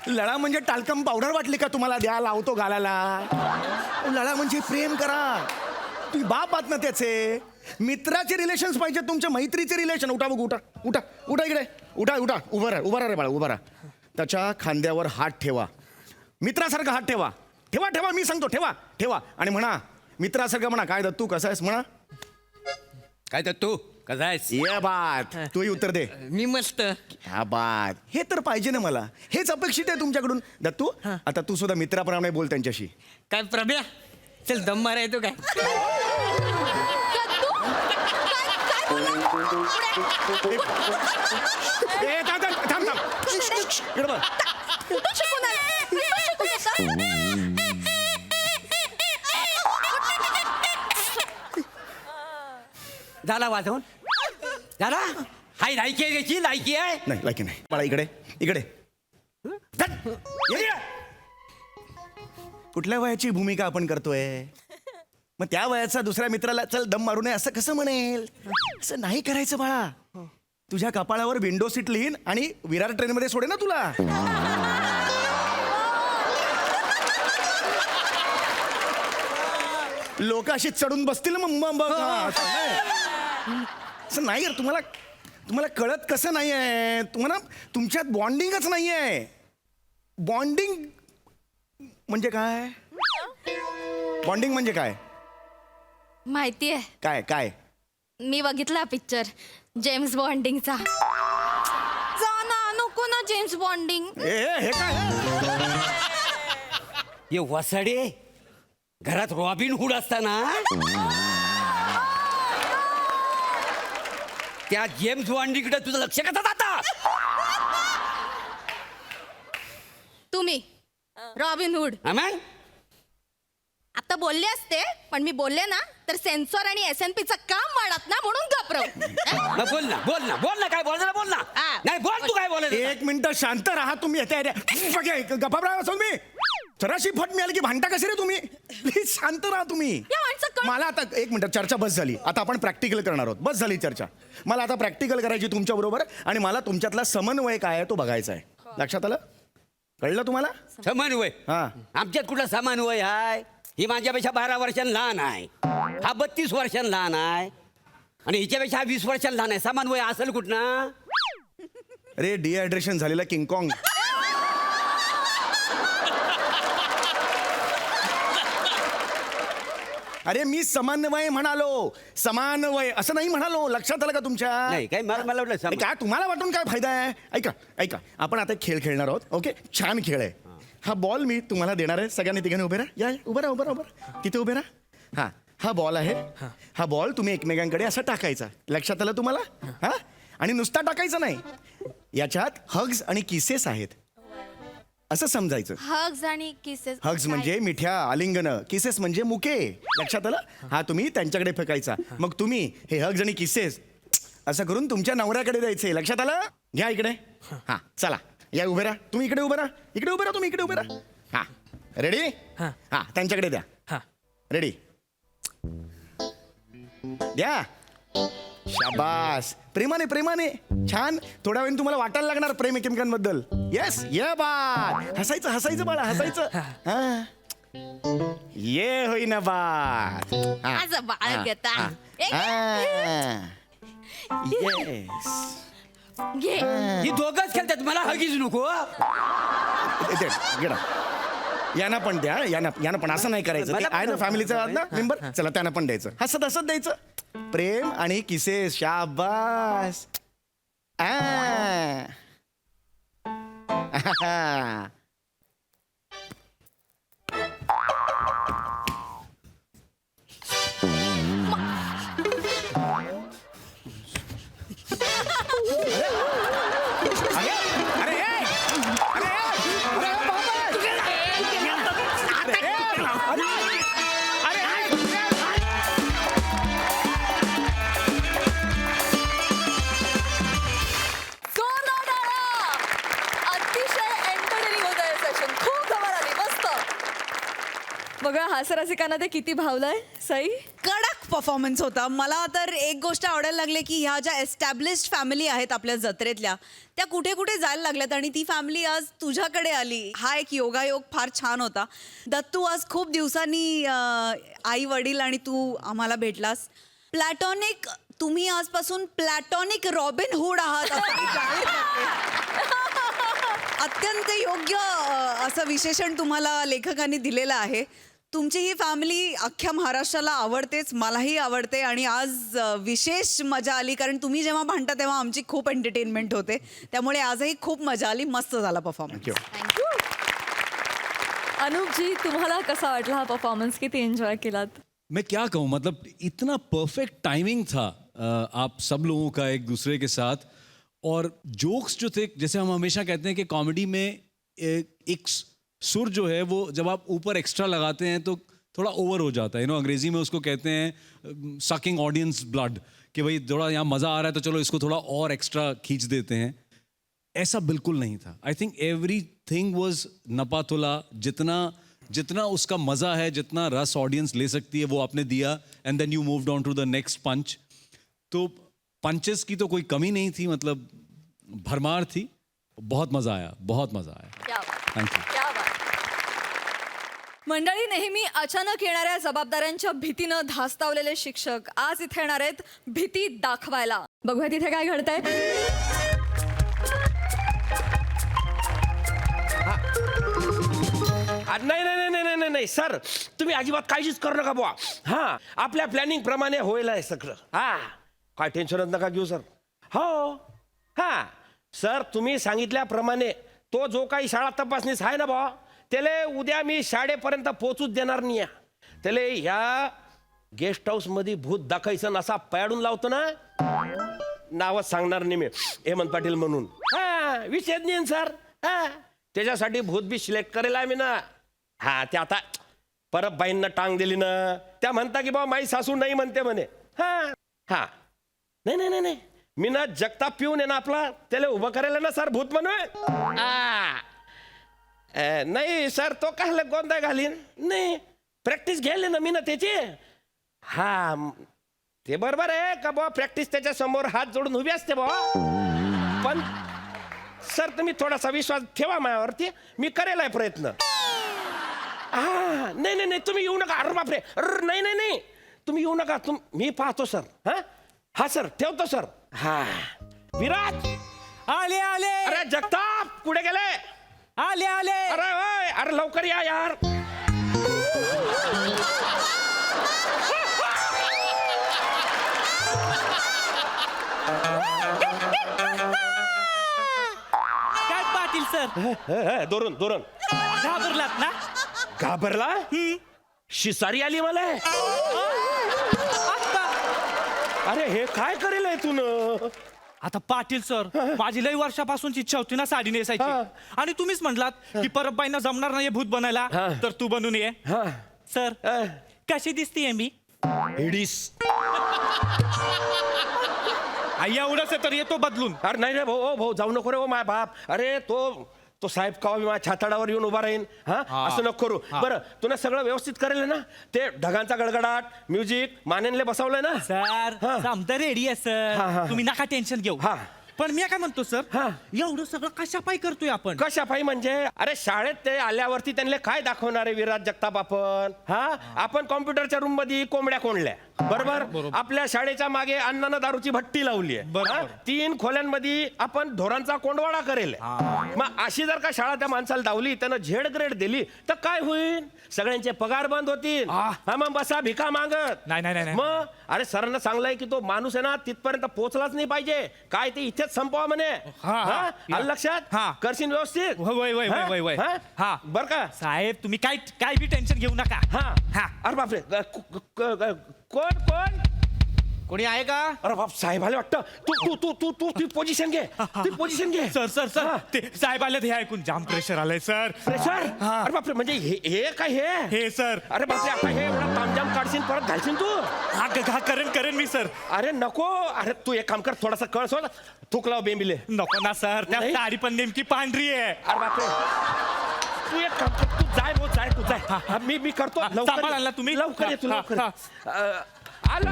[SPEAKER 7] लळा म्हणजे टाल्कम पावडर वाटली का तुम्हाला द्या लावतो गालाला लळा म्हणजे प्रेम करा तुम्ही बाप आहात ना त्याचे मित्राचे रिलेशन्स पाहिजे तुमच्या मैत्रीचे रिलेशन उठा बघू उठा उठा उठा इकडे उठा उठा उभं राहा रे बाळा उभं राहा त्याच्या खांद्यावर हात ठेवा मित्रासारखा हात ठेवा ठेवा ठेवा मी सांगतो ठेवा ठेवा आणि म्हणा मित्रासारखं म्हणा काय दत्तू कसा आहेस म्हणा
[SPEAKER 8] काय तर तू कसा आहेस?
[SPEAKER 7] ये बात तूही उत्तर दे
[SPEAKER 9] मी मस्त.
[SPEAKER 7] क्या बात हे तर पाहिजे ना मला हेच अपेक्षित आहे तुमच्याकडून दत्तू आता तू सुद्धा मित्राप्रमाणे बोल त्यांच्याशी
[SPEAKER 9] काय प्रभ्या चल दम मारा येतो काय?
[SPEAKER 7] ए, थांब थांब थांब थांब इकडं बघ.
[SPEAKER 2] कुठून शिकून आला? कुठून शिकून येतं?
[SPEAKER 8] झाला वाजवून झाला. हाय लायकी आहे त्याची लायकी आहे.
[SPEAKER 7] नाही लायकी नाही मला इकडे इकडे चल, ये इकडे. कुठल्या वयाची भूमिका आपण करतोय मग त्या वयाचा दुसऱ्या मित्राला चल दम मारू नये असं कसं म्हणेल असं नाही करायचं बाळा तुझ्या कपाळावर विंडो सीट लिहीन आणि विरार ट्रेन मध्ये सोडे ना तुला लोक अशी चढून बसतील मग असं नाही यार तुम्हाला कळत कसं नाही आहे तुम्हाला तुमच्यात बॉन्डिंगच नाही आहे बॉन्डिंग म्हणजे काय? बॉन्डिंग म्हणजे काय?
[SPEAKER 4] माहितीये,
[SPEAKER 7] काय काय?
[SPEAKER 4] मी बघितला पिक्चर जेम्स बॉन्डिंगचा. जा ना, नको ना जेम्स बॉन्डिंग.
[SPEAKER 7] हे काय?
[SPEAKER 8] ये वसाडे घरात रॉबिन हुड असताना त्या जेम्स बॉन्डिंगकडे तुझं लक्ष कसं जातं?
[SPEAKER 4] तुम्ही रॉबिन हुड
[SPEAKER 8] हा मग?
[SPEAKER 4] आता बोलले असते, पण मी बोलले ना तर सेन्सॉर आणि SNP चं काम वाढत ना, म्हणून घाबरव.
[SPEAKER 8] मग बोल ना बोल ना बोल ना काय बोलायला बोल ना.
[SPEAKER 4] हा.
[SPEAKER 8] नाही बोल तू काय बोलायचं.
[SPEAKER 7] एक मिनिट शांत राहा तुम्ही. गप्पा असून मी जराशी फट मिळाली की भांडता कसे रे तुम्ही? प्लीज शांत राहा तुम्ही.
[SPEAKER 4] या माणसं
[SPEAKER 7] मला आता एक मिनिट, चर्चा बस झाली. आता आपण प्रॅक्टिकल करणार आहोत. बस झाली चर्चा. मला आता प्रॅक्टिकल करायची तुमच्या बरोबर आणि मला तुमच्यातला समन्वय काय आहे तो बघायचा आहे. लक्षात आलं? कळलं तुम्हाला?
[SPEAKER 8] समन्वय?
[SPEAKER 7] हा.
[SPEAKER 8] आमच्यात कुठला समन्वय आहे? ही माझ्यापेक्षा 12 वर्षांनी लहान आहे, हा 32 वर्षांनी लहान आहे आणि हिच्यापेक्षा हा 20 वर्षांनी लहान आहे. समन्वय असेल कुठं?
[SPEAKER 7] अरे डिहायड्रेशन झालेला किंगकॉंग. अरे मी समन्वय म्हणालो, समन्वय असं नाही म्हणालो. लक्षात आलं का तुमच्या?
[SPEAKER 8] नाही काय मला वाटलं
[SPEAKER 7] अरे काय तुम्हाला वाटून काय फायदा आहे? ऐका ऐका, आपण आता एक खेळ खेळणार आहोत. ओके, छान खेळ आहे हा. बॉल मी तुम्हाला देणार आहे. सगळ्यांनी तिघांनी उभे राहा. या उभं राहा, उभं राहा, उभं राहा. तिथे उभे राहा. हा बॉल आहे. हा बॉल तुम्ही एकमेकांकडे असा टाकायचा. लक्षात आलं तुम्हाला? हा, आणि नुसता टाकायचा नाही, याच्यात हग्स आणि किसेस आहेत असं समजायचं.
[SPEAKER 4] हग्स आणि किसेस.
[SPEAKER 7] हग्स म्हणजे मिठ्या आलिंगन, किसेस म्हणजे मुके. लक्षात आलं? हा तुम्ही त्यांच्याकडे फेकायचा. मग तुम्ही हे हग्स आणि किसेस असं करून तुमच्या नवऱ्याकडे द्यायचे. लक्षात आलं? घ्या इकडे. हा चला या उभे राहा. तुम्ही इकडे उभे राहा. इकडे उभे राहा. तुम्ही इकडे उभे राहा. हा रेडी? हा त्यांच्याकडे द्या. रेडी? द्या. शाबास. प्रेमाने प्रेमाने. छान. थोड्या वेळ तुम्हाला वाटायला लागणार प्रेम एकमेकांबद्दल. येस ये बात. हसायचं हसायचं बाळा हसायचं. हा ये होईना बात.
[SPEAKER 4] असं बाळ घेता.
[SPEAKER 7] येस.
[SPEAKER 4] घे.
[SPEAKER 8] ही दोघंच खेळतात, मला हगीच नको.
[SPEAKER 7] गेडा यांना पण द्या. यांना पण असं नाही करायचं. ते आहे ना फॅमिलीचा ना मेंबर. चला त्यांना पण द्यायचं. हसत हसत द्यायचं. प्रेम आणि किसेस. शाबास.
[SPEAKER 2] बघा हास्य रसिकांना ते किती भावलंय. सई
[SPEAKER 10] कडक परफॉर्मन्स होता. मला तर एक गोष्ट आवडायला लागली की ह्या ज्या एस्टॅब्लिश्ड फॅमिली आहेत आपल्या जत्रेतल्या, त्या कुठे कुठे जायला लागल्यात आणि ती फॅमिली आज तुझ्याकडे आली. हा एक योगायोग फार छान होता. दत्तू, आज खूप दिवसांनी आई वडील आणि तू आम्हाला भेटलास. प्लॅटॉनिक, तुम्ही आजपासून प्लॅटॉनिक रॉबिन हुड आहात असं मी जाहीर करते. अत्यंत योग्य असं विशेषण तुम्हाला लेखकांनी दिलेलं आहे. तुमची ही फॅमिली अख्ख्या महाराष्ट्राला आवडतेच, मलाही आवडते आणि आज विशेष मजा आली कारण तुम्ही जेव्हा भांडता तेव्हा आमची खूप एंटरटेनमेंट होते. त्यामुळे आजही खूप मजा आली. मस्त झाला परफॉर्मन्स.
[SPEAKER 2] अनुप जी, तुम्हाला कसा वाटला हा परफॉर्मन्स? किती एन्जॉय केलात?
[SPEAKER 11] मैं क्या कहूँ, मतलब इतना परफेक्ट टाइमिंग था आप सब लोगों का एक दूसरे के साथ. और जोक्स जो थे, जैसे हम हमेशा कहते हैं कि कॉमेडी में एक सुर जो है वो जब आप ऊपर एक्स्ट्रा लगाते हैं तो थोड़ा ओवर हो जाता है. अंग्रेजी में उसको कहते हैं सकिंग ऑडियंस ब्लड, कि भाई थोड़ा यहाँ मज़ा आ रहा है तो चलो इसको थोड़ा और एक्स्ट्रा खींच देते हैं. ऐसा बिल्कुल नहीं था. आई थिंक एवरीथिंग वाज नपातुला. जितना उसका मज़ा है, जितना रस ऑडियंस ले सकती है वो आपने दिया. And then you moved on to the next punch. तो पंचेस की तो कोई कमी नहीं थी, मतलब भरमार थी. बहुत मज़ा आया, बहुत मज़ा आया. थँक्यू.
[SPEAKER 2] मंडळी, नेहमी अचानक येणाऱ्या जबाबदाऱ्यांच्या भीतीनं धास्तावलेले शिक्षक आज इथे येणार आहेत भीती दाखवायला. बघूया तिथे काय घडतंय.
[SPEAKER 12] नाही नाही नाही नाही नाही नाही सर, तुम्ही अजिबात काळजीच करू नका बुवा. हा, आपल्या प्लॅनिंग प्रमाणे होईल आहे सगळं. हा, काय टेन्शनच नका घेऊ सर. हो, हा सर, तुम्ही सांगितल्याप्रमाणे तो जो काही शाळा तपासणीस आहे ना बुवा, त्याला उद्या मी शाळेपर्यंत पोहोचूच देणार नाही. त्याला ह्या गेस्ट हाऊस मध्ये भूत दाखायचं असा पाडून लावतो ना, नावच सांगणार नाही मी, हेमंत पाटील म्हणून. हा, विषय नाही सर. हा, त्याच्यासाठी भूत बी सिलेक्ट करेल आहे मी ना. हा, ते आता परत बाईंना टांग दिली ना, त्या म्हणता की बाबा माई सासू नाही म्हणते म्हणे. हा हा, नाही नाही नाही नाही, मी ना जगताप पिऊन आहे ना आपला, त्याला उभं करायला ना सर भूत म्हणून. नाही सर, तो काय गोंधळ घालीन नाही, प्रॅक्टिस घ्यायला ना मी ना त्याची. हा, ते बरोबर आहे का बुवा, प्रॅक्टिस त्याच्या समोर हात जोडून उभी असते बुवा. पण सर, तुम्ही थोडासा विश्वास ठेवा माझ्यावरती, मी करेल आहे प्रयत्न. हा, नाही नाही नाही, तुम्ही येऊ नका. अरे बापरे, अरे नाही नाही नाही, तुम्ही येऊ नका. मी पाहतो सर. हा हा सर, ठेवतो सर. हा, विराज
[SPEAKER 3] आले आले.
[SPEAKER 12] अरे जगताप कुठे गेले?
[SPEAKER 3] आले आले.
[SPEAKER 12] अरे ओय, अरे लवकर या यार.
[SPEAKER 3] काय पाटील सर,
[SPEAKER 12] दोरण दोरण
[SPEAKER 3] घाबरलात ना?
[SPEAKER 12] घाबरला? शिसारी आली मला. अरे हे काय करेल आहे तू?
[SPEAKER 3] आता पाटील सर, माझी लई वर्षापासूनची इच्छा होती ना साडी नेसायची, आणि तुम्हीच म्हटलात की परबबाईंना जमणार नाही भूत बनायला, तर तू बनून ये. सर, कशी दिसतीये मी?
[SPEAKER 12] हेडीस.
[SPEAKER 3] एवढंच तर येतो बदलून.
[SPEAKER 12] अरे नाही रे भाऊ, भाऊ जाऊ नको रे हो माय बाप. अरे तो साहेब का माझ्या छाताडावर येऊन उभा राहीन. हा, असं नको करू. बरं, तुला सगळं व्यवस्थित करेल ना? ते ढगांचा गडगडाट, म्युझिक मानेनले बसवलंय ना
[SPEAKER 3] सर? आमचं रेडी आहे सर, तुम्ही नका टेन्शन घेऊ. पण मी काय म्हणतो सर, एवढं सगळं कशापायी करतोय आपण?
[SPEAKER 12] कशापायी म्हणजे? अरे शाळेत ते आल्यावरती त्यांना काय दाखवणार आहे विराज जगताप आपण? हा, आपण कॉम्प्युटरच्या रूम मध्ये कोंबड्या कोंडल्या, बरोबर? आपल्या शाळेच्या मागे अन्नानं दारूची भट्टी लावली आहे. 3 खोल्यांमध्ये आपण ढोरांचा कोंडवाडा करेल. मग अशी जर का शाळा त्या माणसाला दावली, त्यानं झेड ग्रेड दिली, तर काय होईल? सगळ्यांचे पगार बंद होतील. हा, मग बसा भिका मागत.
[SPEAKER 3] नाही.
[SPEAKER 12] मग अरे सरांना सांगलंय की तो माणूस आहे ना तिथपर्यंत पोहोचलाच नाही पाहिजे. काय ते इथेच संपवा म्हणे. आलं लक्षात? करशील व्यवस्थित? बर का
[SPEAKER 3] साहेब, तुम्ही काय बी टेन्शन घेऊ नका.
[SPEAKER 12] अरे बापरे, कोण
[SPEAKER 3] कोणी आहे का?
[SPEAKER 12] अरे बाप, साहेब आले वाटतं. तू पोझिशन घे, तू पोझिशन घे.
[SPEAKER 3] सर, ते साहेब आले, हे ऐकून जाम प्रेशर आलंय सर.
[SPEAKER 12] प्रेशर? अरे बापरे, म्हणजे हे काय हे
[SPEAKER 3] सर?
[SPEAKER 12] अरे बापरे, आता हे एवढा तामजाम काढशील, परत घालशील तू?
[SPEAKER 3] करेन मी सर.
[SPEAKER 12] अरे नको. अरे तू एक काम कर, थोडासा कळ सोड, थुकलाव बेंबिले.
[SPEAKER 3] नको ना सर, त्या साडी पण नेमकी पांढरी आहे.
[SPEAKER 12] अरे बापरे, तू एक काम कर, तू जाय. मी करतो.
[SPEAKER 3] सामान आणला तुम्ही?
[SPEAKER 12] लवकर ये, तू लवकर. आलो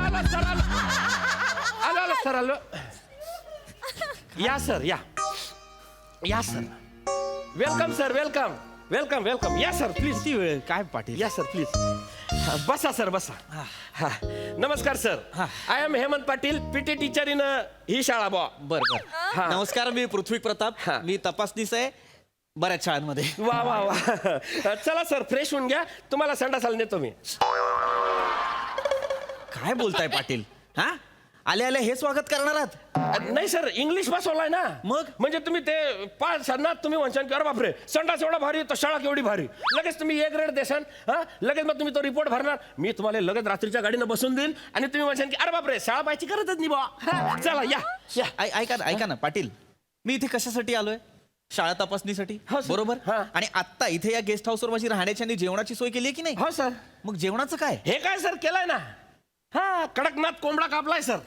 [SPEAKER 12] सर, आलो. या सर, या सर. Welcome sir, welcome. या सर प्लीज.
[SPEAKER 3] वेळ काय पाटील?
[SPEAKER 12] या सर प्लीज. बसा सर, बसा. नमस्कार sir, I am Hemant Patil, P T teacher in ही शाळा बॉ.
[SPEAKER 3] बर. नमस्कार, मी पृथ्वी प्रताप, मी तपासनीस आहे बऱ्याच शाळांमध्ये.
[SPEAKER 12] वा. चला सर, फ्रेश होऊन घ्या, तुम्हाला संडासाला नेतो मी.
[SPEAKER 3] काय बोलताय पाटील? हा, आले हे स्वागत करणार आहात?
[SPEAKER 12] नाही सर, इंग्लिश बसवलाय ना.
[SPEAKER 3] मग
[SPEAKER 12] म्हणजे तुम्ही ते 5 शाळांना तुम्ही म्हणशाल की अरे बापरे, संडास एवढा भारी, तर शाळा केवढी भारी. लगेच तुम्ही A ग्रेड देशाल. हा, लगेच मग तुम्ही तो रिपोर्ट भरणार. मी तुम्हाला लगेच रात्रीच्या गाडीनं बसून देईन, आणि तुम्ही म्हणशाल की अरे बापरे, शाळा पाहायची गरजच नाही बा. चला या.
[SPEAKER 3] ऐका ना पाटील, मी इथे कशासाठी आलोय? शाळा तपासणीसाठी, बरोबर? आणि आता इथे या गेस्ट हाऊसवर माझी राहण्याची आणि जेवणाची सोय केली आहे की नाही?
[SPEAKER 12] हो सर.
[SPEAKER 3] मग जेवणाचं काय?
[SPEAKER 12] हे काय सर केलंय ना. कडकनाथ कोंबडा कापलाय सर.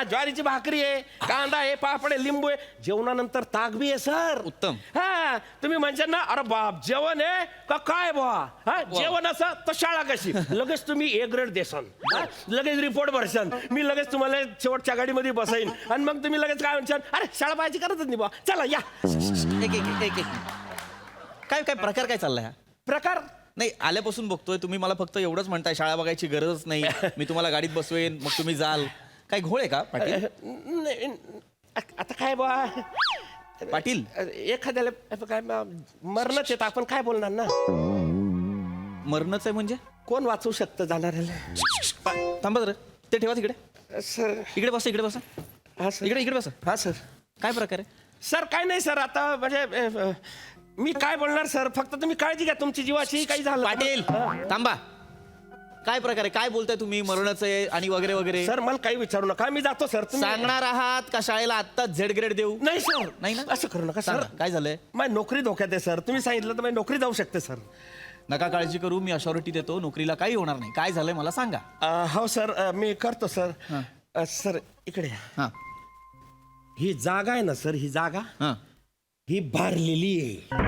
[SPEAKER 12] ज्वारीची भाकरी आहे, कांदा आहे, पापड आहे, लिंबू आहे, जेवणानंतर ताक बी आहे सर.
[SPEAKER 3] उत्तम.
[SPEAKER 12] तुम्ही म्हणशाल ना अरे बाप, जेवण आहे का काय बा? जेवण असं तर शाळा कशी? लगेच तुम्ही A ग्रेड देसान, लगेच रिपोर्ट भरशाल, मी लगेच तुम्हाला शेवटच्या गाडीमध्ये बसाईन, आणि मग तुम्ही लगेच काय म्हणशाल, अरे शाळा पाहायची गरजच नाही बा, चला या.
[SPEAKER 3] एक काय प्रकार काय चाललाय हा?
[SPEAKER 12] प्रकार
[SPEAKER 3] नाही, आल्यापासून बघतोय तुम्ही मला फक्त एवढंच म्हणताय शाळा बघायची गरजच नाही, मी तुम्हाला गाडीत बसवेन, मग तुम्ही जाल. काय घोळ आहे का पाटील?
[SPEAKER 12] आता काय बा
[SPEAKER 3] पाटील,
[SPEAKER 12] एखाद्याला काय मरणच येत, आपण काय बोलणार ना.
[SPEAKER 3] मरणच आहे म्हणजे
[SPEAKER 12] कोण वाचवू शकतं जाणाऱ्याला?
[SPEAKER 3] थांबा जरा ते ठेवा तिकडे.
[SPEAKER 12] सर
[SPEAKER 3] इकडे बसा इकडे बसा
[SPEAKER 12] हा सर
[SPEAKER 3] इकडे बसा.
[SPEAKER 12] हा सर.
[SPEAKER 3] काय प्रकार आहे?
[SPEAKER 12] सर काय नाही सर, आता म्हणजे मी काय बोलणार सर, फक्त तुम्ही काळजी घ्या तुमची जीवाची. काही झालं
[SPEAKER 3] पाटील थांबा. काय प्रकार आहे? काय बोलताय तुम्ही? मरणच आहे आणि वगैरे वगैरे.
[SPEAKER 12] सर मला काही विचारू नका, मी जातो सर. तुम्ही
[SPEAKER 3] सांगणार आहात का शाळेला आत्ताच झेड ग्रेड देऊ?
[SPEAKER 12] नाही सर,
[SPEAKER 3] नाही ना?
[SPEAKER 12] असं करू नका सर.
[SPEAKER 3] सांगा, काय झालंय?
[SPEAKER 12] माझी नोकरी धोक्यात आहे सर. तुम्ही सांगितलं तर माझी नोकरी जाऊ शकते सर.
[SPEAKER 3] नका काळजी करू, मी अशॉरिटी देतो. नोकरीला काही होणार नाही. काय झालंय मला सांगा.
[SPEAKER 12] हो सर, मी करतो सर. सर इकडे या.
[SPEAKER 3] हा
[SPEAKER 12] ही जागा आहे ना सर, ही जागा
[SPEAKER 3] हा
[SPEAKER 12] ही भारलेली आहे.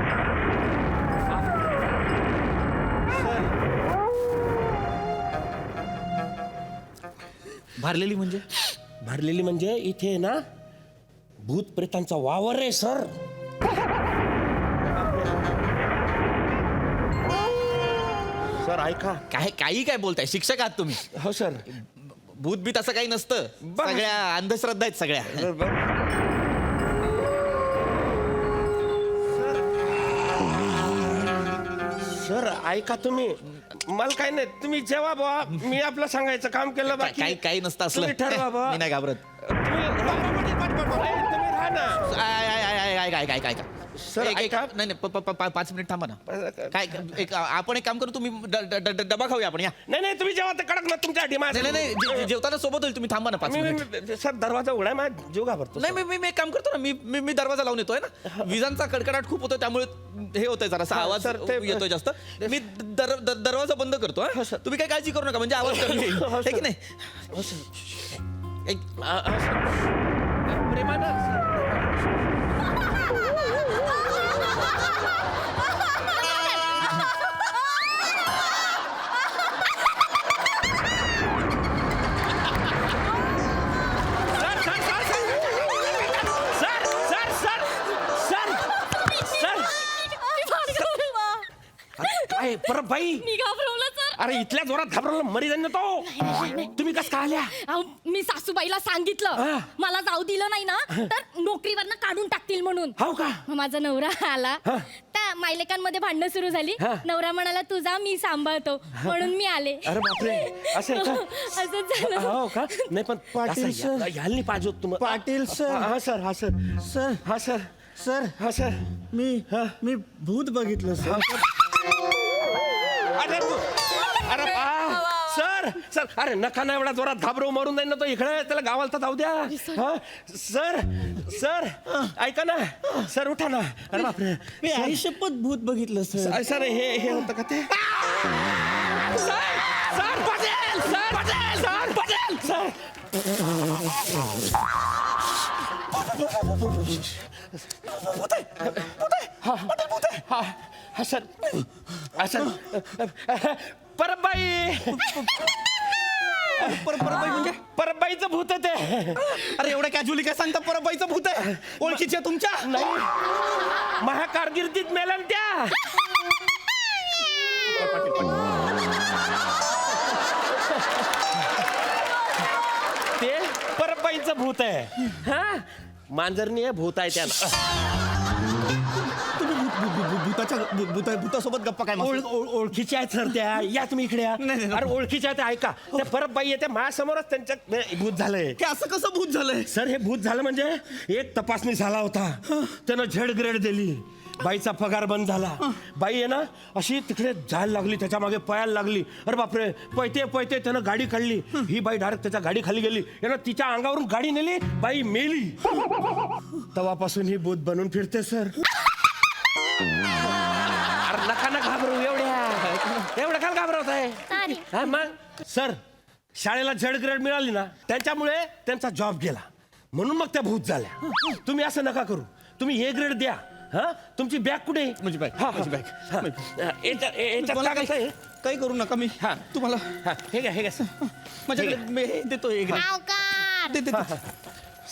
[SPEAKER 3] भरलेली म्हणजे?
[SPEAKER 12] भरलेली म्हणजे इथे आहे ना भूत प्रेतांचा वावर आहे सर. सर ऐका.
[SPEAKER 3] काही काय बोलताय? शिक्षक आहात तुम्ही?
[SPEAKER 12] हो सर.
[SPEAKER 3] भूत बीत असं काही नसतं. सगळ्या अंधश्रद्धा आहेत सगळ्या.
[SPEAKER 12] सर ऐका तुम्ही, मला काय नाही, तुम्ही जेव्हा बुवा मी आपलं सांगायचं काम केलं. बाकी
[SPEAKER 3] काही नसतं असलं.
[SPEAKER 12] तुम्ही ठरवा बुवा.
[SPEAKER 3] मी नाही घाबरत.
[SPEAKER 12] तुम्ही राहा ना.
[SPEAKER 3] काय
[SPEAKER 12] सर ऐका.
[SPEAKER 3] नाही 5 मिनिट थांबा ना. काय आपण एक काम करू, तुम्ही डबा खाऊया आपण. या.
[SPEAKER 12] नाही तुम्ही जेव्हा ते कडक ना तुमच्यासाठी
[SPEAKER 3] नाही जेवताना सोबत होईल. तुम्ही थांबा ना 5 मिनिट.
[SPEAKER 12] सर दरवाजा उघडा, माझा जीव घाबरतो.
[SPEAKER 3] नाही मी एक काम करतो ना, मी दरवाजा लावून येतोय ना. विजांचा कडकडाट खूप होतो त्यामुळे हे होतंय जरासा आवाज येतोय जास्त. मी दरवाजा बंद करतो. तुम्ही काही काळजी करू नका, म्हणजे आवाज कमी येईल. है की नाही?
[SPEAKER 12] काय परत बाई?
[SPEAKER 4] मी घाबरवलं सर.
[SPEAKER 12] अरे इथल्या जोरात घाबरवलं मरी जाईन ना तो. तुम्ही कस का आल्या?
[SPEAKER 4] मी सासूबाईला सांगितलं मला जाऊ दिलं नाही ना तर नोकरीवरनं काढून टाकतील म्हणून.
[SPEAKER 12] हो का?
[SPEAKER 4] मग माझा नवरा आला. त्या मायलेकांमध्ये भांडणं सुरू झाली. नवरा म्हणाला तू जा, मी सांभाळतो, म्हणून मी आले.
[SPEAKER 12] अरे बापरे, असं आहे का?
[SPEAKER 4] असंच झालं.
[SPEAKER 12] हो का? नाही पण
[SPEAKER 5] पाटील
[SPEAKER 12] असं
[SPEAKER 5] सर.
[SPEAKER 12] यायला नाही पाहिजे होतं तुम्हाला.
[SPEAKER 5] पाटील सर.
[SPEAKER 12] हा सर, हा सर.
[SPEAKER 5] सर
[SPEAKER 12] हा सर,
[SPEAKER 5] सर
[SPEAKER 12] हा सर.
[SPEAKER 5] मी भूत बघितलं सर.
[SPEAKER 12] अरे तू, अरे सर सर, अरे नका ना एवढा जोरात घाबरव, मरून जाईन ना तो. इकडे त्याला गावाला तर जाऊ द्या. हा सर, सर ऐका ना सर, उठा ना. अरे बापरे,
[SPEAKER 5] मी आयुष्यपत भूत बघितलं सर.
[SPEAKER 12] सर हे होतं का ते? Sir sir Patel, sir Patel, sir Patel, sir. हा सर, हा सर. परबाई.
[SPEAKER 3] परबाई म्हणजे?
[SPEAKER 12] परबाईचं भूत आहे ते.
[SPEAKER 3] अरे एवढ्या कॅज्युअली काय सांगता? परबाईचं भूत आहे? ओळखीच्या तुमच्या?
[SPEAKER 12] नाही, महाकारगिर्दीत मेलन त्या. ते परबाईचं भूत आहे. हा मांजरणी आहे, भूत आहे त्याला.
[SPEAKER 3] भूतासोबत गप्पा काय?
[SPEAKER 12] ओळखीच्या आहेत सर त्या. या तुम्ही इकडे या. अरे ओळखीच्या आहेत, ऐका. त्या परत बाई येते माझ्यासमोरच त्यांच्या भूत झालंय.
[SPEAKER 3] ते असं कसं भूत झालंय?
[SPEAKER 12] सर हे भूत झालं म्हणजे एक तपासणी झाला होता, त्यानं झेड ग्रेड दिली, बाईचा पगार बंद झाला. बाई आहे ना अशी तिकडे जायला लागली, त्याच्या मागे पळायला लागली. अरे बापरे, पळते पळते त्यानं गाडी काढली. ही बाई डायरेक्ट त्याच्या गाडी खाली गेली. यानं तिच्या अंगावरून गाडी नेली, बाई मेली. तेव्हापासून ही भूत बनून फिरते सर. अरे नका ना घाबरू, एवढं काल घाबरवत आहे. मग सर शाळेला झेड ग्रेड मिळाली ना, त्यांच्यामुळे त्यांचा जॉब गेला, म्हणून मग त्या भूत झाल्या. तुम्ही असं नका करू, तुम्ही ए ग्रेड द्या. हा तुमची बॅग कुठे?
[SPEAKER 3] म्हणजे बॅग, माझी बॅग.
[SPEAKER 12] याच्यात कसं आहे?
[SPEAKER 3] काही करू नका, मी तुम्हाला
[SPEAKER 12] हे घ्या, हे घ्या.
[SPEAKER 3] माझ्याकडे मी देतो एक.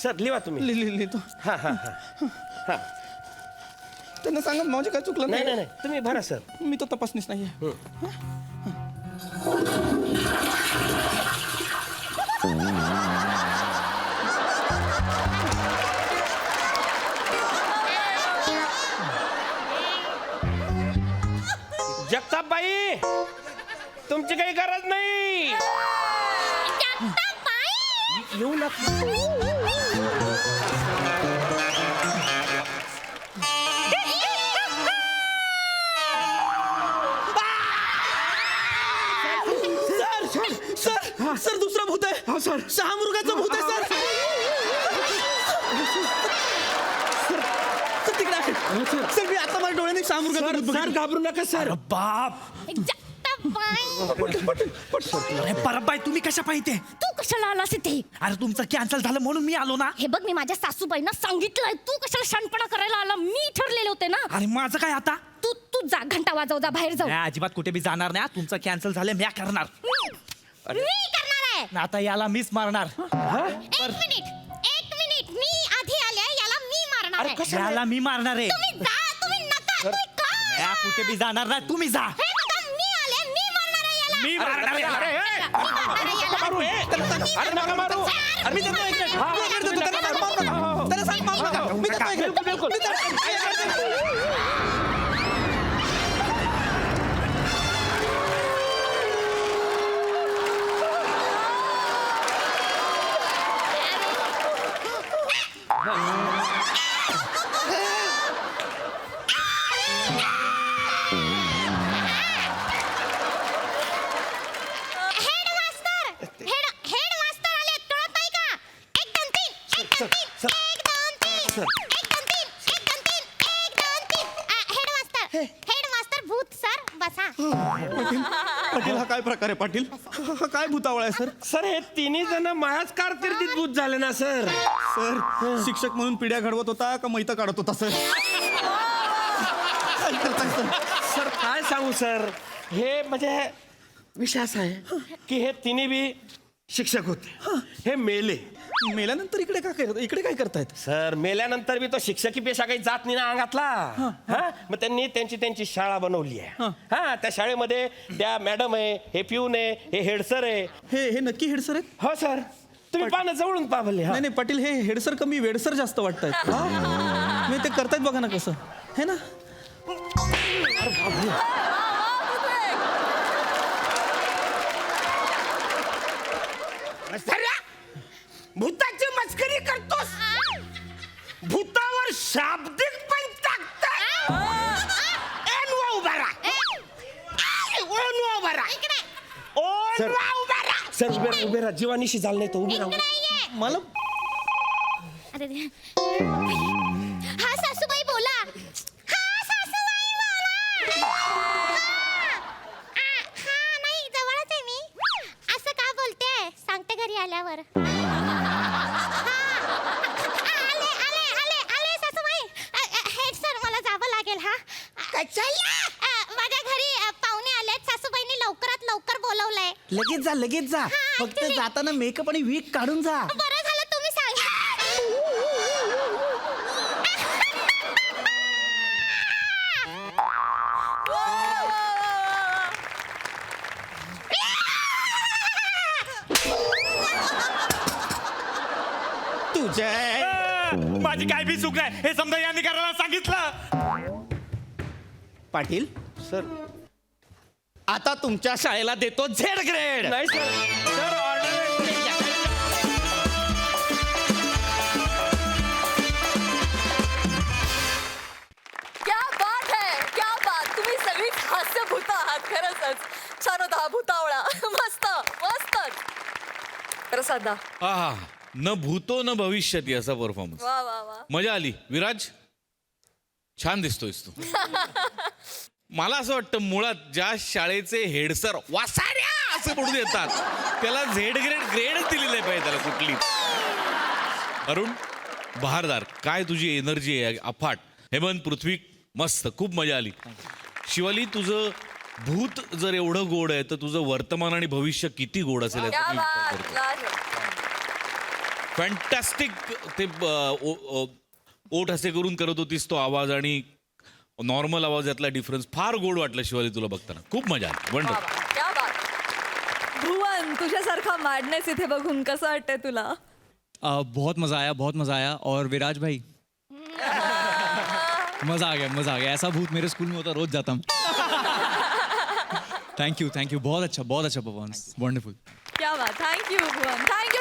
[SPEAKER 12] सर लिहा तुम्ही.
[SPEAKER 3] लिहितो.
[SPEAKER 12] हा हा हा.
[SPEAKER 3] त्यांना सांगा माझे काय चुकलं
[SPEAKER 12] नाही नाही, तुम्ही भरा सर.
[SPEAKER 3] मी तो तपासणीच नाहीये.
[SPEAKER 12] जगताप बाई, तुमची काही गरज नाही. येऊ नका.
[SPEAKER 3] सर दुसरं भूत आहे सर. शहामृगाचं भूत आहे सर. सर तिकडे आहे. सर मी आता माझ्या डोळ्याने शहामृगाचं भूत बघितलं.
[SPEAKER 12] घाबरू नका सर.
[SPEAKER 3] बाप अरे परबाई तुम्ही कशा पाहिजे?
[SPEAKER 4] तू कशाला आलास इथे?
[SPEAKER 3] अरे तुमचं कॅन्सल झालं म्हणून मी आलो ना.
[SPEAKER 4] हे बघ मी माझ्या सासूबाईंना सांगितलंय, तू कशाला शानपणा करायला आला? मी ठरलेले होते ना.
[SPEAKER 3] अरे माझं काय आता?
[SPEAKER 4] तू तू जा, घंटा वाजव, जा बाहेर जाऊ.
[SPEAKER 3] मी अजिबात कुठे बी जाणार नाही. तुमचं कॅन्सल झालं मी करणार.
[SPEAKER 4] मी करणार आहे.
[SPEAKER 3] आता याला मीच मारणार.
[SPEAKER 4] एक मिनिट मी आधी आले, याला मी मारणार आहे.
[SPEAKER 3] याला मी मारणार आहे.
[SPEAKER 4] तुम्ही जा, तुम्ही नका. तुम्ही का?
[SPEAKER 3] मी कुठे बी जाणार नाही. तुम्ही जा.
[SPEAKER 4] हे बघा, मी आले, मी मारणार आहे याला.
[SPEAKER 3] मी मारणार आहे.
[SPEAKER 4] मी मारणार आहे याला.
[SPEAKER 12] अरे नका मारू.
[SPEAKER 3] मी देतो एक मिनिट. तू एक मिनिट देतो. त्याला सांग मारू नका. त्याला सांग मारू नका. मी देतो एक मिनिट.
[SPEAKER 12] बिलकुल.
[SPEAKER 4] हेड मास्टर आले, कळत नाही का? 1 2 3 1 2 3 1 2 3 हेड मास्टर भूत सर बसा.
[SPEAKER 3] पाटील हा काय प्रकार आहे पाटील? हा काय भूतावळ आहे सर?
[SPEAKER 12] सर हे तिन्ही जण माझ्याच कारकिर्दीत भूत झाले ना सर.
[SPEAKER 3] सर शिक्षक म्हणून पिढ्या घडवत होता का मैतं काढत होता सर? काय करताय सर?
[SPEAKER 12] सर काय सांगू सर, हे म्हणजे विषय असा आहे की हे तिन्ही बी शिक्षक होते. हे मेले.
[SPEAKER 3] मेल्यानंतर इकडे काय करतायत?
[SPEAKER 12] सर मेल्यानंतर बी तो शिक्षकी पेशा काही जात नाही ना अंगातला. हा मग त्यांनी त्यांची शाळा बनवली आहे. हा त्या शाळेमध्ये त्या मॅडम आहे, हे पिऊन आहे, हे हेडसर आहे.
[SPEAKER 3] हे नक्की हेडसर आहेत?
[SPEAKER 12] हो सर तुम्ही पानं जवळून पाहिले.
[SPEAKER 3] नाही नाही पाटील हे हेडसर कमी वेडसर जास्त वाटतायत. मी ते करतायत बघा ना कसं हे ना.
[SPEAKER 12] भूताची मस्करी करतोस. भूतावर शाब्दिक पण टाकतात. एनवा उभा राहा. ओनवा उभा राहा. ओनवा उभा राहा. सर उभे राहा. जीवानीशी झालं नाही तर उभे राहा.
[SPEAKER 3] मला
[SPEAKER 4] हा सासूबाई बोला. हा सासूबाई बोला. हा नाही जवळच आहे मी. असं का बोलते? सांगते घरी आल्यावर. आले सासूबाई. हेड सर मला जावं लागेल. हा माझ्या घरी पाहुणे आलेत. सासूबाईंनी लवकरात लवकर बोलवलंय.
[SPEAKER 3] लगेच जा. फक्त जाताना मेकअप आणि वीक काढून जा.
[SPEAKER 4] बरं झालं तुम्ही सांगा.
[SPEAKER 3] माझी काय बी चूक आहे हे समजा यांनी करायला सांगितलं. पाटील
[SPEAKER 12] सर
[SPEAKER 3] आता तुमच्या शाळेला देतो झेड ग्रेड.
[SPEAKER 12] नाही सर. सर ऑर्डर
[SPEAKER 2] क्या बात है, क्या बात. तुम्ही सगळीच हास्यभूत आहात. खरंच छान होता हा भूतावळा. मस्त मस्तच. प्रसादा
[SPEAKER 6] आहा न भूतो न भविष्यती असा परफॉर्मन्स.
[SPEAKER 2] वा वा वा.
[SPEAKER 6] मजा आली. विराज छान दिसतोयस तू. मला असं वाटतं मुळात ज्या शाळेचे हेडसर वासाऱ्या असे म्हणून येतात त्याला झेड ग्रेडच दिलेलं पाहिजे त्याला कुठली. अरुण बहारदार काय तुझी एनर्जी आहे अफाट. हेमंत पृथ्वी मस्त खूप मजा आली. शिवाली तुझं भूत जर एवढं गोड आहे तर तुझं वर्तमान आणि भविष्य किती गोड असेल
[SPEAKER 2] क्या
[SPEAKER 6] याचा मी विचार
[SPEAKER 2] बात.
[SPEAKER 6] करतो.
[SPEAKER 2] लाजवाब.
[SPEAKER 6] फॅन्टॅस्टिक. ते ओठ असे करून करत होतीस तो आवाज आणि नॉर्मल आवाज यातला डिफरन्स फार गोड वाटलं शिवाली तुला बघताना. खूप मजा आली.
[SPEAKER 2] वा
[SPEAKER 6] वंडर.
[SPEAKER 2] वा. क्या बात. भुवन तुझ्यासारखा मॅडनेस इथे बघून कसं वाटतंय तुला?
[SPEAKER 13] बहुत मज़ा आया. और विराज भाई मज़ा आ गया. ऐसा भूत मेरे स्कूल में होता रोज जाता हूँ. थैंक यू बहुत अच्छा परफॉर्मेंस वंडरफुल
[SPEAKER 2] क्या बात थँक्यू भुवन थँक्यू